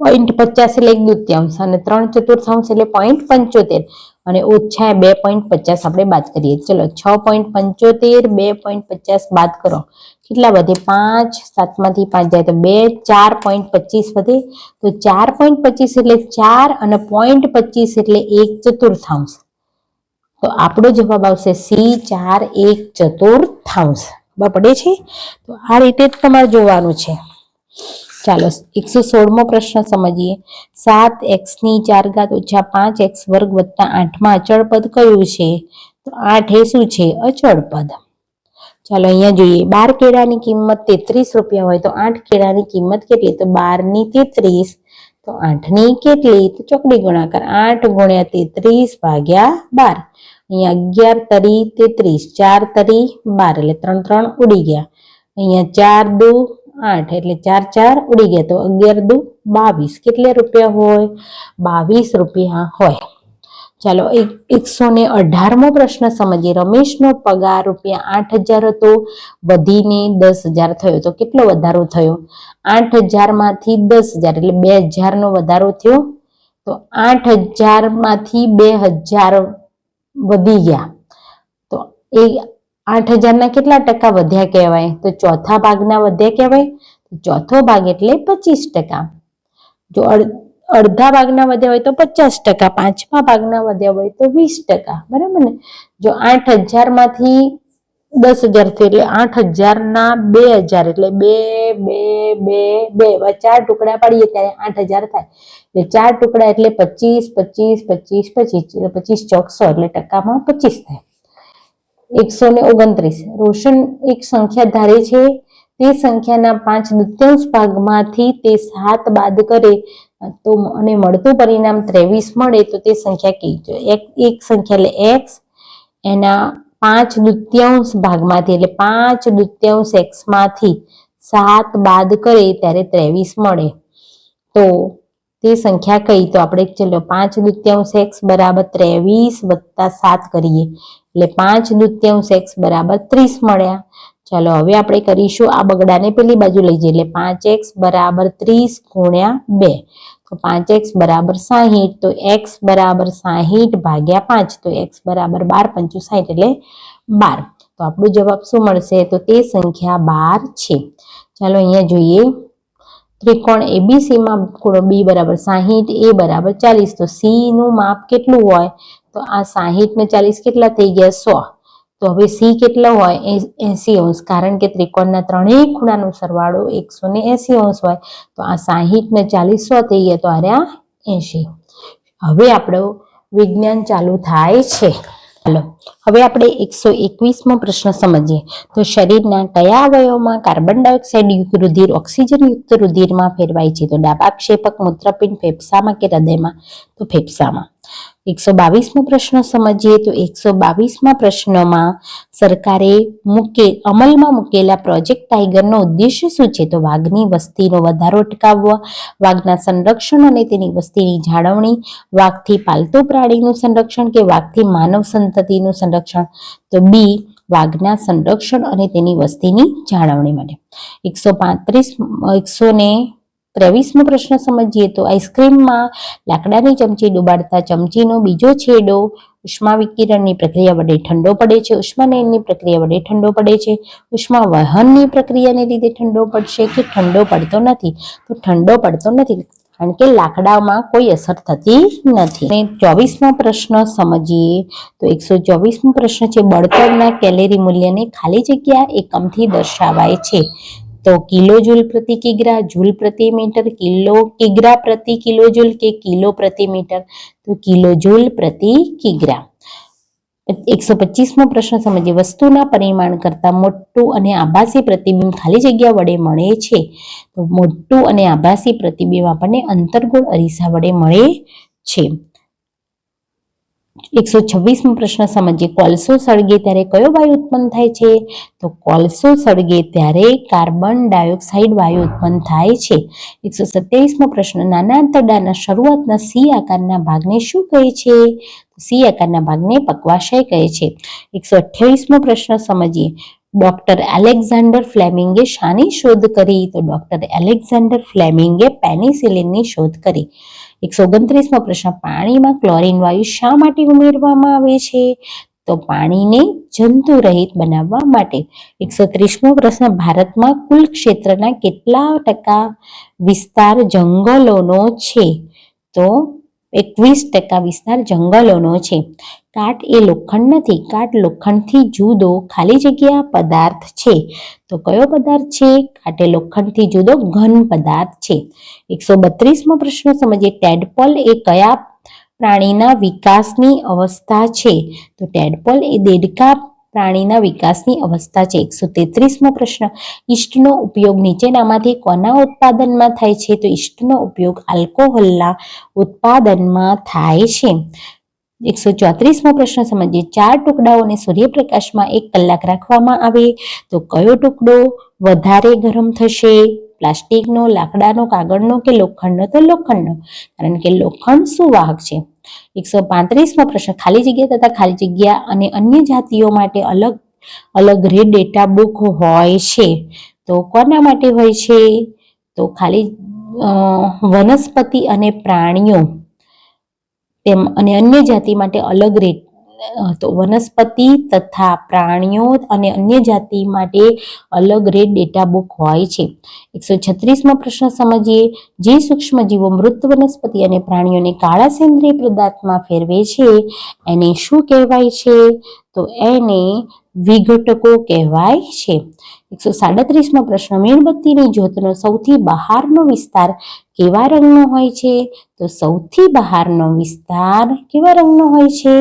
[SPEAKER 1] 0.50 એટલે 1/2 અને 3/4 એટલે 0.75 અને ઓછા 2.50 આપણે બાદ કરીએ. ચલો 6.75 2.50 બાદ કરો, કેટલા વધે? 5, 7 માંથી 5 જાય તો 2, 4.25 વધે. તો 4.25 એટલે 4 અને 0.25 એટલે 1/4. તો આપણો જવાબ આવશે સી 4/1/4. પડે છે. તો આ રીતે જ તમારે જોવાનું છે. ચાલો 116મો પ્રશ્ન સમજીએ. 7x ની 4 ઘાત ઓછા 5x વર્ગ વત્તા 8 માં અચળ પદ કયું છે? તો 8 એ શું છે? અચળ પદ. ચાલો અહીંયા જોઈએ. 12 કેળાની કિંમત 33 રૂપિયા હોય તો 8 કેળાની કિંમત કેટલી? તો 12 ની 33 તો 8 ની કેટલી? તો ચોકડી ગુણાકાર 8 ગુણ્યા 33 ભાગ્યા 12. અહીંયા 11 તરી 33, 4 તરી 12 એટલે 3 3 ઉડી ગયા. અહીંયા 4 દુ 8 એટલે 4 4 ઉડી ગયા. તો 11 દુ 22. કેટલા રૂપિયા હોય? 22 રૂપિયા હોય. ચાલો 118મો પ્રશ્ન સમજીએ. રમેશનો પગાર રૂપિયા 8,000 હતો, વધીને 10,000 થયો. તો કેટલો વધારો થયો? 8,000 માંથી 10,000 એટલે 2,000 નો વધારો થયો. તો 8,000 માંથી 2,000 વધી ગયા. તો એ 8,000 ના કેટલા ટકા વધ્યા કહેવાય? તો ચોથા ભાગના વધ્યા કહેવાય. ચોથો ભાગ એટલે 25%. જો અડધા ભાગના વધ્યા હોય તો 50%, પાંચમા ભાગના વધ્યા હોય તો 20%. બરાબર ને? જો 8,000 માંથી 10,000 થયું એટલે 8,000 ના 2,000 એટલે 2 2 2 2 4 ટુકડા પાડીએ ત્યારે 8,000 થાય. એટલે 4 ટુકડા એટલે 25 25 25 25 એટલે 25 ચોક 100 એટલે ટકામાં 25 થાય. 129. રોશન એક સંખ્યા ધારે છે, તે સંખ્યાના 5/2 ભાગમાંથી તે 7 બાદ કરે તો અને મળતું પરિણામ 23 મળે તો તે સંખ્યા કેવી? એક સંખ્યા એટલે x, એના 5/2 ભાગમાંથી એટલે 5/2 x માંથી 7 બાદ કરે ત્યારે 23 મળે. તો તે સંખ્યા કઈ? તો આપણે ચલો 5/2 x બરાબર 23 વત્તા 7 કરીએ એટલે 5/2 x બરાબર 30 મળ્યા. ચાલો હવે આપણે કરીશું આ બગડાને પેલી બાજુ લઈ જઈએ એટલે 5x બરાબર 30 ગુણ્યા 2 તો 5x બરાબર 60. તો x બરાબર 60 ભાગ્યા 5 તો x બરાબર 12 × 5 = 60 એટલે 12. તો આપણો જવાબ શું મળશે? તો તે સંખ્યા 12 છે. ચાલો અહીંયા જોઈએ. ત્રિકોણ ABC માં ખૂણો B બરાબર 60, A બરાબર 40. તો C નું માપ કેટલું હોય? તો આ 60 ને 40 કેટલા થઈ ગયા? 100. તો હવે C કેટલો હોય? 80 અંશ. કારણ કે ત્રિકોણના ત્રણેય ખૂણાનો સરવાળો 180 અંશ હોય. તો આ 60 ને 40 100 થઈ ગયા. તો આ 80. હવે આપણો વિજ્ઞાન ચાલુ થાય છે. ચાલો હવે આપણે 121મો પ્રશ્ન સમજીએ. તો શરીરના કયા અવયવમાં કાર્બન ડાયોક્સાઇડ યુક્ત રુધિર ઓક્સિજન યુક્ત રુધિરમાં ફેરવાય છે? તો ડાબા ક્ષેપક, મૂત્રપિંડ, ફેફસામાં કે હૃદયમાં? તો ફેફસામાં. 122મો પ્રશ્ન સમજીએ. તો 122મા પ્રશ્નમાં સરકારે અમલમાં મૂકેલા પ્રોજેક્ટ ટાઈગરનો ઉદ્દેશ્ય શું છે? તો વાઘની વસ્તીનો વધારો અટકાવવા, વાઘના સંરક્ષણ અને તેની વસ્તીની જાળવણી, વાઘથી પાલતુ પ્રાણીનું સંરક્ષણ કે વાઘથી માનવ સંતતિનું સંરક્ષણ? તો બી, વાઘના સંરક્ષણ અને તેની વસ્તીની જાળવણી માટે. 123મો પ્રશ્ન સમજીએ. તો આઈસ્ક્રીમમાં લાકડાની ચમચી ડુબાડતા ચમચીનો બીજો છેડો ઉષ્મા વિકિરણની પ્રક્રિયા વડે ઠંડો પડે છે, ઉષ્માનયનની પ્રક્રિયા વડે ઠંડો પડે છે, ઉષ્મા વહનની પ્રક્રિયાને લીધે ઠંડો પડશે કે ઠંડો પડતો નથી? તો ઠંડો પડતો નથી, કારણ કે લાકડામાં કોઈ અસર થતી નથી. અને 24મો પ્રશ્ન સમજીએ. તો 124મો પ્રશ્ન છે, બળતણના કેલેરી મૂલ્યને ખાલી જગ્યા એકમથી દર્શાવાય છે? તો કિલો જૂલ પ્રતિ કિગ્રા, જૂલ પ્રતિ મીટર, કિગ્રા પ્રતિ કિલો જૂલ કે કિલો પ્રતિ મીટર? તો કિલો જૂલ પ્રતિ કિગ્રા. 125મો પ્રશ્ન સમજીએ. વસ્તુના પરિમાણ કરતાં મોટું અને આભાસી પ્રતિબિંબ ખાલી જગ્યા વડે મળે છે? તો મોટું અને આભાસી પ્રતિબિંબ આપણને અંતર્ગોળ અરીસા વડે મળે છે. 126મો પ્રશ્ન સમજીએ. કોલસો સળગે ત્યારે કયો વાયુ ઉત્પન્ન થાય છે? તો કોલસો સળગે ત્યારે કાર્બન ડાયોક્સાઇડ વાયુ ઉત્પન્ન થાય છે. 127મો પ્રશ્ન, નાના આંતરડાના શરૂઆતના સી આકારના ભાગને શું કહે છે? સી આકારના ભાગને પક્વાશય કહે છે. 128મો પ્રશ્ન સમજીએ. ડોક્ટર એલેક્ઝાન્ડર ફ્લેમિંગે શાની શોધ કરી? તો ડોક્ટર એલેક્ઝાન્ડર ફ્લેમિંગે પેનિસિલિનની શોધ કરી. 129મો પ્રશ્ન, પાણીમાં ક્લોરીન વાયુ શા માટે ઉમેરવામાં આવે છે? તો પાણીને જંતુ રહિત બનાવવા માટે. 130મો પ્રશ્ન, ભારતમાં કુલ ક્ષેત્રના કેટલા ટકા વિસ્તાર જંગલોનો છે? તો 21% વિસ્તાર જંગલોનો છે. કાટ એ લોખંડ નથી, કાટ લોખંડથી જુદો ખાલી જગ્યા પદાર્થ છે. તો કયો પદાર્થ છે? કાટ એ લોખંડથી જુદો ઘન પદાર્થ છે. 132મો પ્રશ્ન સમજીએ. ટેડપોલ એ કયા પ્રાણીના વિકાસની અવસ્થા છે? તો ટેડપોલ એ દેડકા પ્રાણીના વિકાસની અવસ્થા છે. 133મો પ્રશ્ન, ઈસ્ટનો ઉપયોગ નીચેનામાંથી કોના ઉત્પાદનમાં થાય છે? તો ઈસ્ટનો ઉપયોગ આલ્કોહોલના ઉત્પાદનમાં થાય છે. 134મો પ્રશ્ન સમજીએ. 4 ટુકડાઓને સૂર્યપ્રકાશમાં 1 કલાક રાખવામાં આવે તો કયો ટુકડો વધારે ગરમ થશે? પ્લાસ્ટિકનો, લાકડાનો, કાગળનો કે લોખંડનો? તો લોખંડનો, કારણ કે લોખંડ સુવાહક છે. 135મો પ્રશ્ન, ખાલી જગ્યા તથા ખાલી જગ્યા અને અન્ય જાતિઓ માટે અલગ અલગ રેડ ડેટા બુક હોય છે. તો કોના માટે હોય છે? તો ખાલી વનસ્પતિ અને પ્રાણીઓ અને અન્ય જાતિ માટે અલગ રેડ. તો વનસ્પતિ તથા પ્રાણીઓ અને અન્ય જાતિ માટે અલગ રેડ ડેટા બુક હોય છે. 136મો પ્રશ્ન સમજીએ. જે સૂક્ષ્મજીવો મૃત વનસ્પતિ અને પ્રાણીઓને કાળા સેન્દ્રિય પદાર્થમાં ફેરવે છે એને શું કહેવાય છે? તો એને વિઘટકો કહેવાય છે. 137મો પ્રશ્ન, મીણબત્તીની જ્યોતનો સૌથી બહારનો વિસ્તાર કેવા રંગનો હોય છે? તો સૌથી બહારનો વિસ્તાર કેવા રંગનો હોય છે?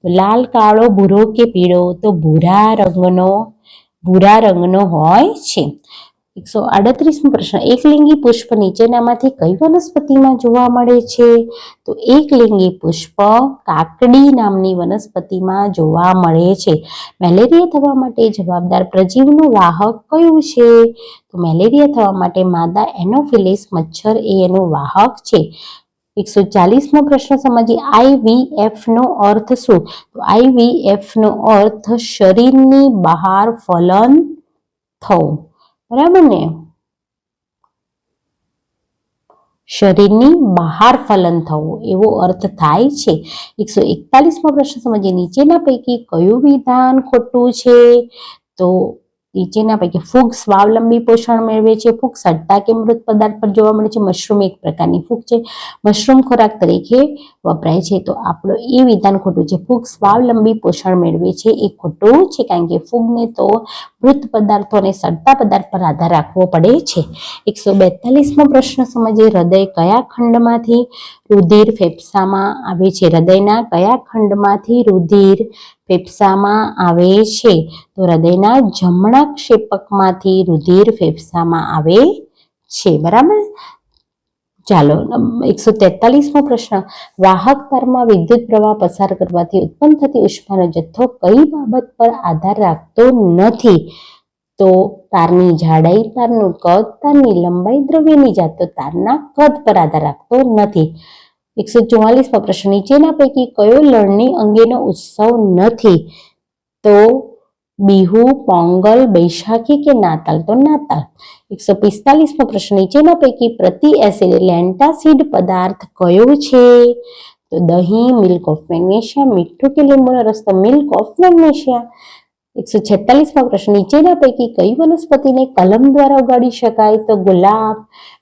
[SPEAKER 1] તો લાલ, કાળો, ભૂરો કે પીળો? તો ભૂરા રંગનો હોય છે. 138મો પ્રશ્ન, એકલિંગી પુષ્પ નીચેનામાંથી કઈ વનસ્પતિમાં જોવા મળે છે? તો એકલિંગી પુષ્પ કાકડી નામની વનસ્પતિમાં જોવા મળે છે. મેલેરિયા થવા માટે જવાબદાર પ્રજીવનું વાહક કયું છે? તો મેલેરિયા થવા માટે માદા એનોફિલિસ મચ્છર એ એનું વાહક છે. 140મો પ્રશ્ન સમજીએ. IVF નો અર્થ શું? તો IVF નો અર્થ શરીરની બહાર ફલન થવું. બરાબર ને? શરીરની બહાર ફલન થવું એવો અર્થ થાય છે. 141મો પ્રશ્ન સમજીએ. નીચેના પૈકી કયું વિધાન ખોટું છે? તો નીચેના પૈકી ફૂગ સ્વાવલંબી પોષણ મેળવે છે. ફૂગ સડતા કે મૃત પદાર્થ પર જોવા મળે છે. મશરૂમ એક પ્રકારની ફૂગ છે. મશરૂમ ખોરાક તરીકે વપરાય છે. તો આપણો એ વિધાન ખોટું છે. ફૂગ સ્વાવલંબી પોષણ મેળવે છે એ ખોટું છે, કારણ કે ફૂગને તો મૃત પદાર્થો અને સડતા પદાર્થ પર આધાર રાખવો પડે છે. 142મો પ્રશ્ન સમજીએ. હૃદય કયા ખંડમાંથી રુધિર ફેફસામાં આવે છે? હૃદયના કયા ખંડમાંથી રુધિર ફેફસામાં આવે છે? તો હૃદયના જમણા ક્ષેપકમાંથી રુધિર ફેફસામાં આવે છે, બરાબર. ચાલો 143મો પ્રશ્ન, વાહક તારમાં વિદ્યુત પ્રવાહ પસાર કરવાથી ઉત્પન્ન થતી ઉષ્માનો જથ્થો કઈ બાબત પર આધાર રાખતો નથી? તો તારની જાડાઈ, તારનું કદ, તારની લંબાઈ, દ્રવ્યની જાત. તો તારના કદ પર આધાર રાખતો નથી. 144મો પ્રશ્ન, નીચેના પૈકી કયો લણણી અંગેનો ઉત્સવ નથી? તો બિહુ, પોંગલ, બૈશાખી કે નાતાલ? તો નાતાલ. 145મો પ્રશ્ન, નીચેના પૈકી પ્રતિ એસિડ એટલે એન્ટાસિડ પદાર્થ કયો છે? તો દહીં, મિલ્ક ઓફ મેગ્નેશિયા, મીઠું કે લીંબુનો રસ? તો મિલ્ક ઓફ મેગ્નેશિયા. 146મો પ્રશ્ન, નીચેના પૈકી કઈ વનસ્પતિને કલમ દ્વારા ઉગાડી શકાય? તો ગુલાબ.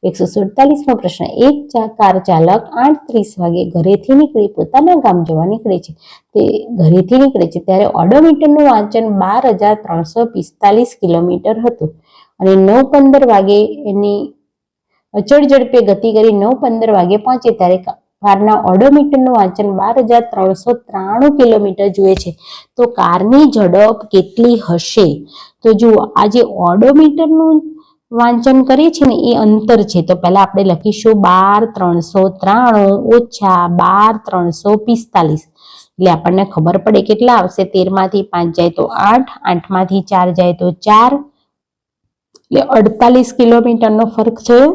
[SPEAKER 1] 147મો પ્રશ્ન, એક કાર ચાલક 8:30 વાગે ઘરેથી નીકળી પોતાના ગામ જવા નીકળે છે. તે ઘરેથી નીકળે છે ત્યારે ઓડોમીટરનું વાંચન 12,345 કિલોમીટર હતું અને 9:15 વાગે એની અચળ ઝડપે ગતિ કરી 9:15 વાગે પહોંચે ત્યારે કારના ઓડોમીટરનું વાંચન 12,393 કિલોમીટર જુએ છે. તો કારની ઝડપ કેટલી હશે? તો જુઓ, આ જે ઓડોમીટરનું વાંચન કરીએ છીએ ને એ અંતર છે. તો પહેલા આપણે લખીશું 12,393 ઓછા 12,345 એટલે આપણને ખબર પડે કેટલા આવશે. 13માંથી 5 જાય તો 8, 8માંથી 4 જાય તો 4 એટલે 48 કિલોમીટરનો ફરક થયો.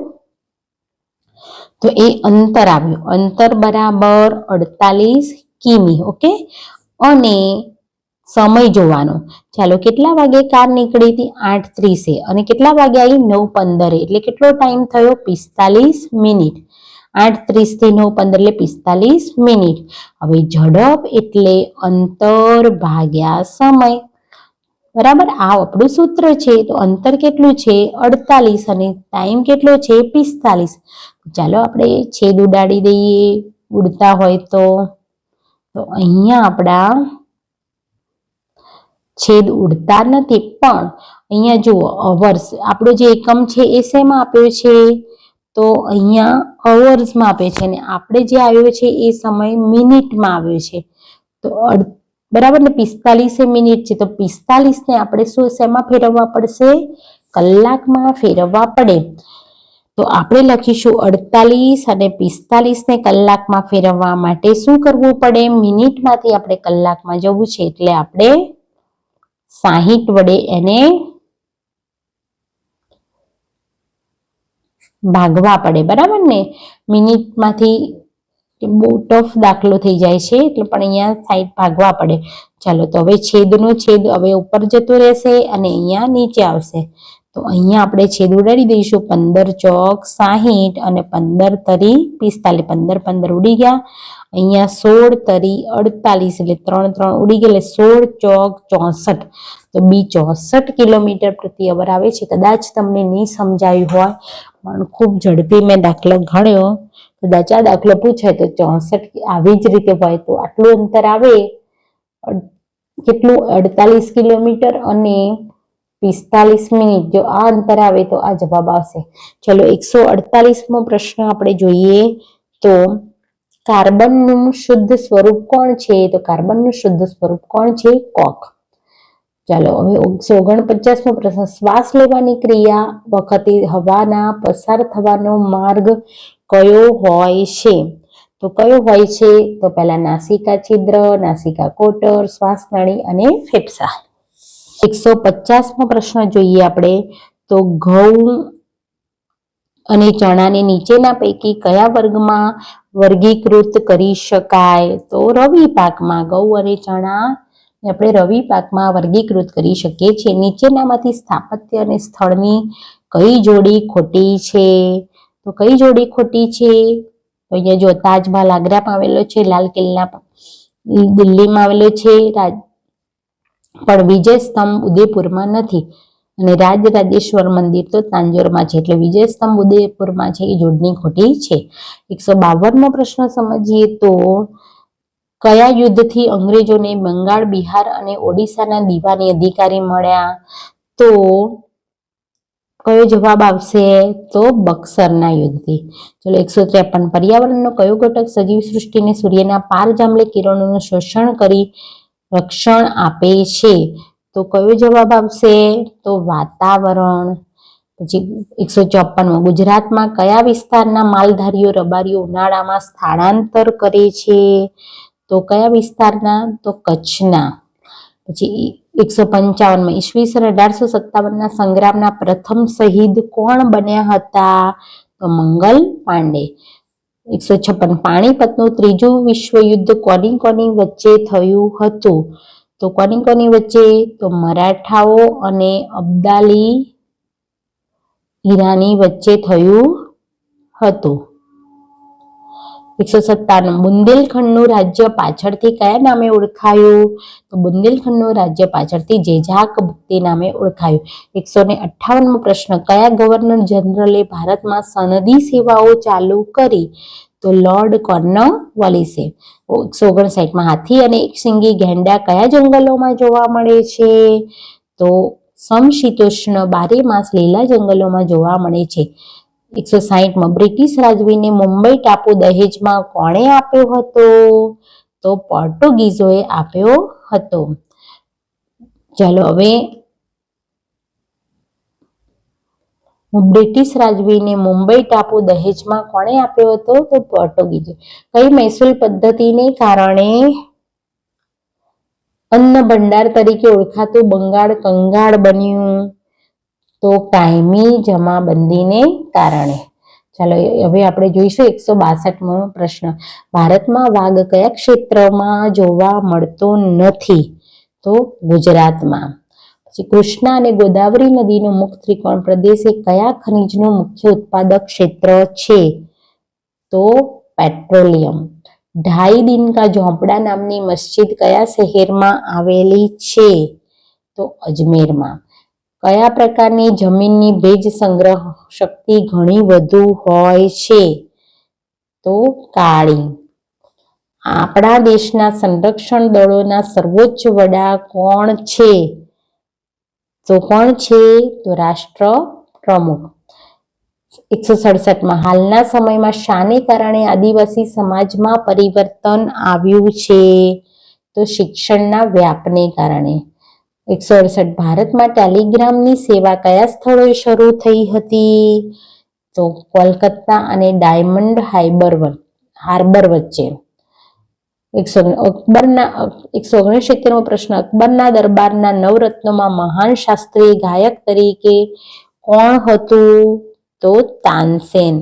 [SPEAKER 1] તો એ અંતર આવ્યું, અંતર બરાબર 48 કિમી. ઓકે, અને સમય જોવાનો. ચાલો, કેટલા વાગે કાર નીકળી હતી? 8:30 અને કેટલા વાગે આવી? 9:15 એટલે કેટલો ટાઈમ થયો? 45 મિનિટ. 8:30 થી 9:15 એટલે 45 મિનિટ. હવે ઝડપ એટલે અંતર ભાગ્યા સમય, બરાબર. આ આપણું સૂત્ર છે. તો અંતર કેટલું છે? 48 અને ટાઈમ કેટલો છે? 45. ચાલો આપણે છેદ ઉડાડી દઈએ ઉડતા હોય તો અહીંયા આપણા છેદ ઉડતા નથી, પણ અહીંયા જુઓ અવર્સ આપણો જે એકમ છે એ શેમાં આપ્યો છે? તો અહીંયા અવર્સમાં આપે છે અને આપણે જે આવ્યો છે એ સમય મિનિટમાં આવ્યો છે. તો બરાબર ને, 45 મિનિટ છે. તો 45 ને આપણે શેમાં ફેરવવા પડશે? કલાકમાં ફેરવવા પડે. તો આપણે લખીશું 48 અને 45 ને કલાકમાં ફેરવવા માટે શું કરવું પડે? મિનિટમાંથી આપણે કલાકમાં જવું છે એટલે આપણે 60 વડે એને ભાગવા પડે, બરાબર ને. મિનિટમાંથી બહુ ટફ દાખલો થઈ જાય છે એટલે પણ અહીંયા 60 ભાગવા પડે. ચાલો, તો હવે છેદનો છેદ હવે ઉપર જતો રહેશે અને અહીંયા નીચે આવશે. તો અહીંયા આપણે છેદ ઉડાડી દઈશું. 15 ચોક 60 અને 15 તરી 45. 15 15 ઉડી ગયા. અહીંયા 16 તરી 48 એટલે 3 3 ઉડી ગયા એટલે 16 ચોક 64. તો બી 64 કિલોમીટર પ્રતિ અવર આવે છે. કદાચ તમને નહીં સમજાયું હોય પણ ખૂબ ઝડપી મેં દાખલો ગણ્યો. કદાચ આ દાખલો પૂછાય તો 64 આવી જ રીતે હોય તો આટલું અંતર આવે કેટલું? 48 કિલોમીટર અને 45 મિનિટ. જો આ અંતર આવે તો આ જવાબ આવશે. ચલો 148મો પ્રશ્ન આપણે જોઈએ. તો કાર્બનનું શુદ્ધ સ્વરૂપ કોણ છે? તો કાર્બનનું શુદ્ધ સ્વરૂપ કોણ છે? કોક. ચાલો હવે 149મો પ્રશ્ન, શ્વાસ લેવાની ક્રિયા વખતે હવાના પસાર થવાનો માર્ગ કયો હોય છે? તો કયો હોય છે? તો પહેલા નાસિકા છિદ્ર, નાસિકા કોટર, શ્વાસનળી અને ફેફસા. 150મો પ્રશ્ન જોઈએ આપણે. તો ઘઉં અને ચણાને નીચેના પૈકી કયા વર્ગમાં વર્ગીકૃત કરી શકાય? તો રવિ પાકમાં. ઘઉં અને ચણા આપણે રવિ પાકમાં વર્ગીકૃત કરી શકીએ છીએ. નીચેનામાંથી સ્થાપત્ય અને સ્થળની કઈ જોડી ખોટી છે? તો કઈ જોડી ખોટી છે? તો અહીંયા જો તાજમહાલ આગ્રામાં આવેલો છે, લાલ કિલ્લા દિલ્હીમાં આવેલો છે, પણ વિજય સ્તંભ ઉદયપુરમાં નથી અને રાજરાજેશ્વર મંદિર તો તાંજોરમાં છે. એટલે વિજય સ્તંભ ઉદયપુરમાં છે એ જોડણી ખોટી છે. 152મો પ્રશ્ન સમજીએ. તો કયા યુદ્ધથી અંગ્રેજોને બંગાળ, બિહાર અને ઓડિશાના દીવાની અધિકારી મળ્યા? તો કયો જવાબ આવશે? તો બક્સરના યુદ્ધથી. ચલો 153, પર્યાવરણનો કયો ઘટક સજીવ સૃષ્ટિને સૂર્યના પારજાંબલી કિરણોનું શોષણ કરી રક્ષણ આપે છે? તો કયો જવાબ આવશે? તો વાતાવરણ. પછી 154 ગુજરાતમાં કયા વિસ્તારના માલધારીઓ રબારીઓ ઉનાળામાં સ્થળાંતર કરે છે? તો કયા વિસ્તારના? તો કચ્છના. પછી 155 ઈસવીસન 1857 સંગ્રામના પ્રથમ શહીદ કોણ બન્યા હતા? તો મંગલ પાંડે. 156 પાણીપતનું ત્રીજું વિશ્વયુદ્ધ કોની કોની વચ્ચે થયું હતું? તો કોની કોની વચ્ચે? તો મરાઠાઓ અને અબ્દાલી ઈરાની વચ્ચે થયું હતું. 197 બુંદેલખંડનું રાજ્ય પાછળથી કયા નામે ઓળખાયું? તો બુંદેલખંડનું રાજ્ય પાછળથી જેજાક ભુક્તિ નામે ઓળખાયું. 158 પ્રશ્ન કયા ગવર્નર જનરલે ભારતમાં સનદી સેવાઓ ચાલુ કરી? તો લોર્ડ કોર્નવાલિસે. 159 હાથી અને એકશિંગી ગેંડા કયા જંગલોમાં જોવા મળે છે? તો સમશીતોષ્ણ 12 માસ લીલા જંગલોમાં જોવા મળે છે. 160 બ્રિટિશ રાજવીને મુંબઈ ટાપુ દહેજમાં કોણે આપ્યો હતો? તો પોર્ટુગીઝોએ આપ્યો હતો. ચાલો હવે બ્રિટિશ રાજવીને મુંબઈ ટાપુ દહેજમાં કોણે આપ્યો હતો? તો પોર્ટુગીઝો. કઈ મહેસૂલ પદ્ધતિને કારણે અન્ન ભંડાર તરીકે ઓળખાતું બંગાળ કંગાળ બન્યું? તો કાયમી જમાબંધીને કારણે. ચાલો હવે આપણે જોઈશું 162મો પ્રશ્ન ભારતમાં વાઘ કયા ક્ષેત્રમાં જોવા મળતો નથી? તો ગુજરાતમાં. પછી કૃષ્ણા અને ગોદાવરી નદીનો મુખ ત્રિકોણ પ્રદેશ એ કયા ખનિજનું મુખ્ય ઉત્પાદક ક્ષેત્ર છે? તો પેટ્રોલિયમ. ઢાઈ દિન કા ઝોપડા નામની મસ્જિદ કયા શહેરમાં આવેલી છે? તો અજમેરમાં. કયા પ્રકારની જમીનની ભેજ સંગ્રહ શક્તિ ઘણી વધુ હોય છે? તો કાળી. આપણા દેશના સંરક્ષણ દળોના સર્વોચ્ચ વડા કોણ છે? તો કોણ છે? તો રાષ્ટ્ર પ્રમુખ. 167 હાલના સમયમાં શાને કારણે આદિવાસી સમાજમાં પરિવર્તન આવ્યું છે? તો શિક્ષણના વ્યાપને કારણે. 168 ભારતમાં ટેલિગ્રામની સેવા કયા સ્થળોએ શરૂ થઈ હતી? તો કોલકાતા અને ડાયમંડ હાર્બર વચ્ચે. 169મો પ્રશ્ન અકબરના દરબારના નવરત્નોમાં મહાન શાસ્ત્રીય ગાયક તરીકે કોણ હતું? તો તાનસેન.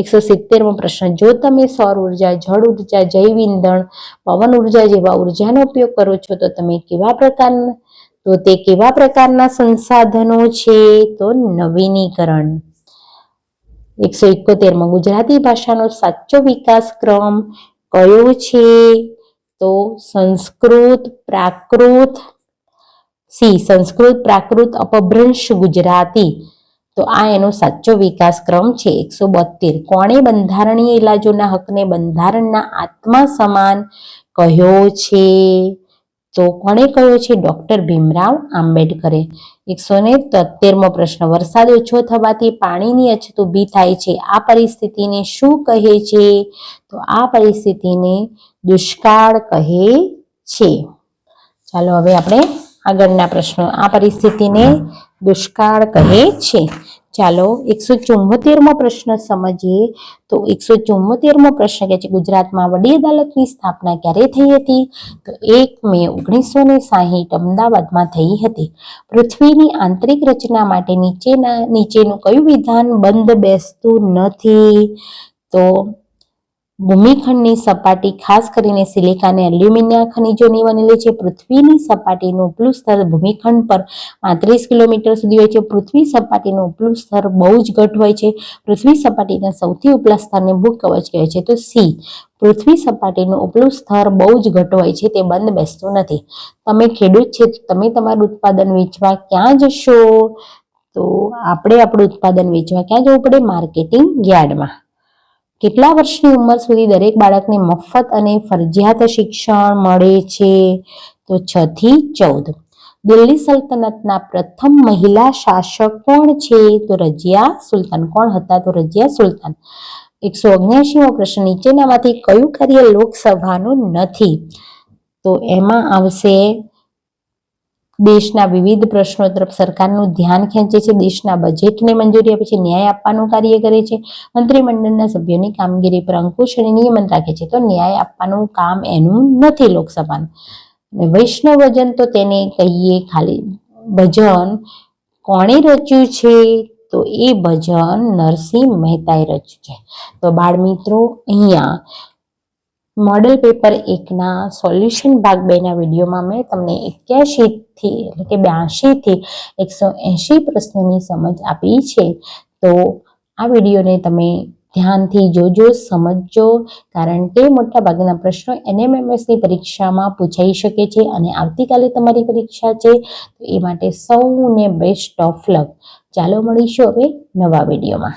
[SPEAKER 1] 170મો પ્રશ્ન જો તમે સૌર ઉર્જા, જળ ઉર્જા, જૈવ ઇંધણ, પવન ઉર્જા જેવા ઉર્જાનો ઉપયોગ કરો છો તો તે કેવા પ્રકારના સંસાધનો છે? તો નવીનીકરણ. 171મો ગુજરાતી ભાષાનો સાચો વિકાસ ક્રમ કયો છે? તો સંસ્કૃત, પ્રાકૃત, અપભ્રંશ ગુજરાતી. તો આ એનો સાચો વિકાસ ક્રમ છે. 172 કોણે બંધારણીય ઇલાજોના હકને બંધારણના આત્મા સમાન કહ્યો છે? તો કોણે કહ્યો છે? ડોક્ટર ભીમરાવ આંબેડકરે. 173મો પ્રશ્ન વરસાદ ઓછો થવાથી પાણીની અછત ઊભી થાય છે. આ પરિસ્થિતિને શું કહે છે? તો આ પરિસ્થિતિને દુષ્કાળ કહે છે. ચાલો હવે આપણે આગળના પ્રશ્નો. આ પરિસ્થિતિને દુષ્કાળ કહે છે. ચાલો 174મો પ્રશ્ન સમજીએ. તો 174મો પ્રશ્ન કહે છે ગુજરાતમાં વડી અદાલતની સ્થાપના ક્યારે થઈ હતી? તો 1 મે 1960 અમદાવાદમાં થઈ હતી. પૃથ્વીની આંતરિક રચના માટે નીચેનું કયું વિધાન બંધ બેસતું નથી? તો ભૂમિખંડની સપાટી ખાસ કરીને સિલિકા અને એલ્યુમિનિયમ ખનિજોની બનેલી છે. પૃથ્વીની સપાટીનું ઉપલું સ્તર ભૂમિખંડ પર 35 કિલોમીટર સુધી હોય છે. પૃથ્વી સપાટીનું ઉપલું સ્તર બહુ જ ઘટ હોય છે. પૃથ્વી સપાટીના સૌથી ઉપલા સ્તરને ભૂકવચ કહે છે. તો સી. પૃથ્વી સપાટીનું ઉપલું સ્તર બહુ જ ઘટ હોય છે, તે બંધ બેસતું નથી. તમે ખેડૂત છે તો તમે તમારું ઉત્પાદન વેચવા ક્યાં જશો? તો આપણે આપણું ઉત્પાદન વેચવા ક્યાં જવું પડે? માર્કેટિંગ યાર્ડમાં. કેટલા વર્ષની ઉંમર સુધી દરેક બાળકને મફત અને ફરજિયાત શિક્ષણ મળે છે? તો 6 થી 14. દિલ્હી સલ્તનતના પ્રથમ મહિલા શાસક કોણ છે? તો રઝિયા સુલતાન. કોણ હતા? તો રઝિયા સુલતાન. 179મો પ્રશ્ન નીચેનામાંથી કયું કાર્ય લોકસભાનું નથી? તો એમાં આવશે દેશના વિવિધ પ્રશ્નો તરફ સરકારનું ધ્યાન ખેંચે છે, દેશના બજેટને મંજૂરી આપે છે, ન્યાય આપવાનું કાર્ય કરે છે, મંત્રીમંડળના સભ્યોની કામગીરી પર અંકુશ અને નિયમન રાખે છે. તો ન્યાય આપવાનું કામ એનું નથી લોકસભાનું. અને વૈષ્ણવજન તો તેને કહીએ ખાલી ભજન કોણે રચ્યું છે? તો એ ભજન નરસિંહ મહેતાએ રચ્યું છે. તો બાળ મિત્રો, અહીંયા મોડેલ પેપર 1ના સોલ્યુશન ભાગ 2ના વિડીયોમાં મેં તમને 81 થી એટલે કે 82 થી 180 પ્રશ્નોની સમજ આપી છે. તો આ વિડીયોને તમે ધ્યાનથી જોજો, સમજજો, કારણ કે મોટાભાગના પ્રશ્નો NMMSની પરીક્ષામાં પૂછાઈ શકે છે અને આવતીકાલે તમારી પરીક્ષા છે. તો એ માટે સૌને બેસ્ટ ઓફ લક. ચાલો મળીશું હવે નવા વિડીયોમાં.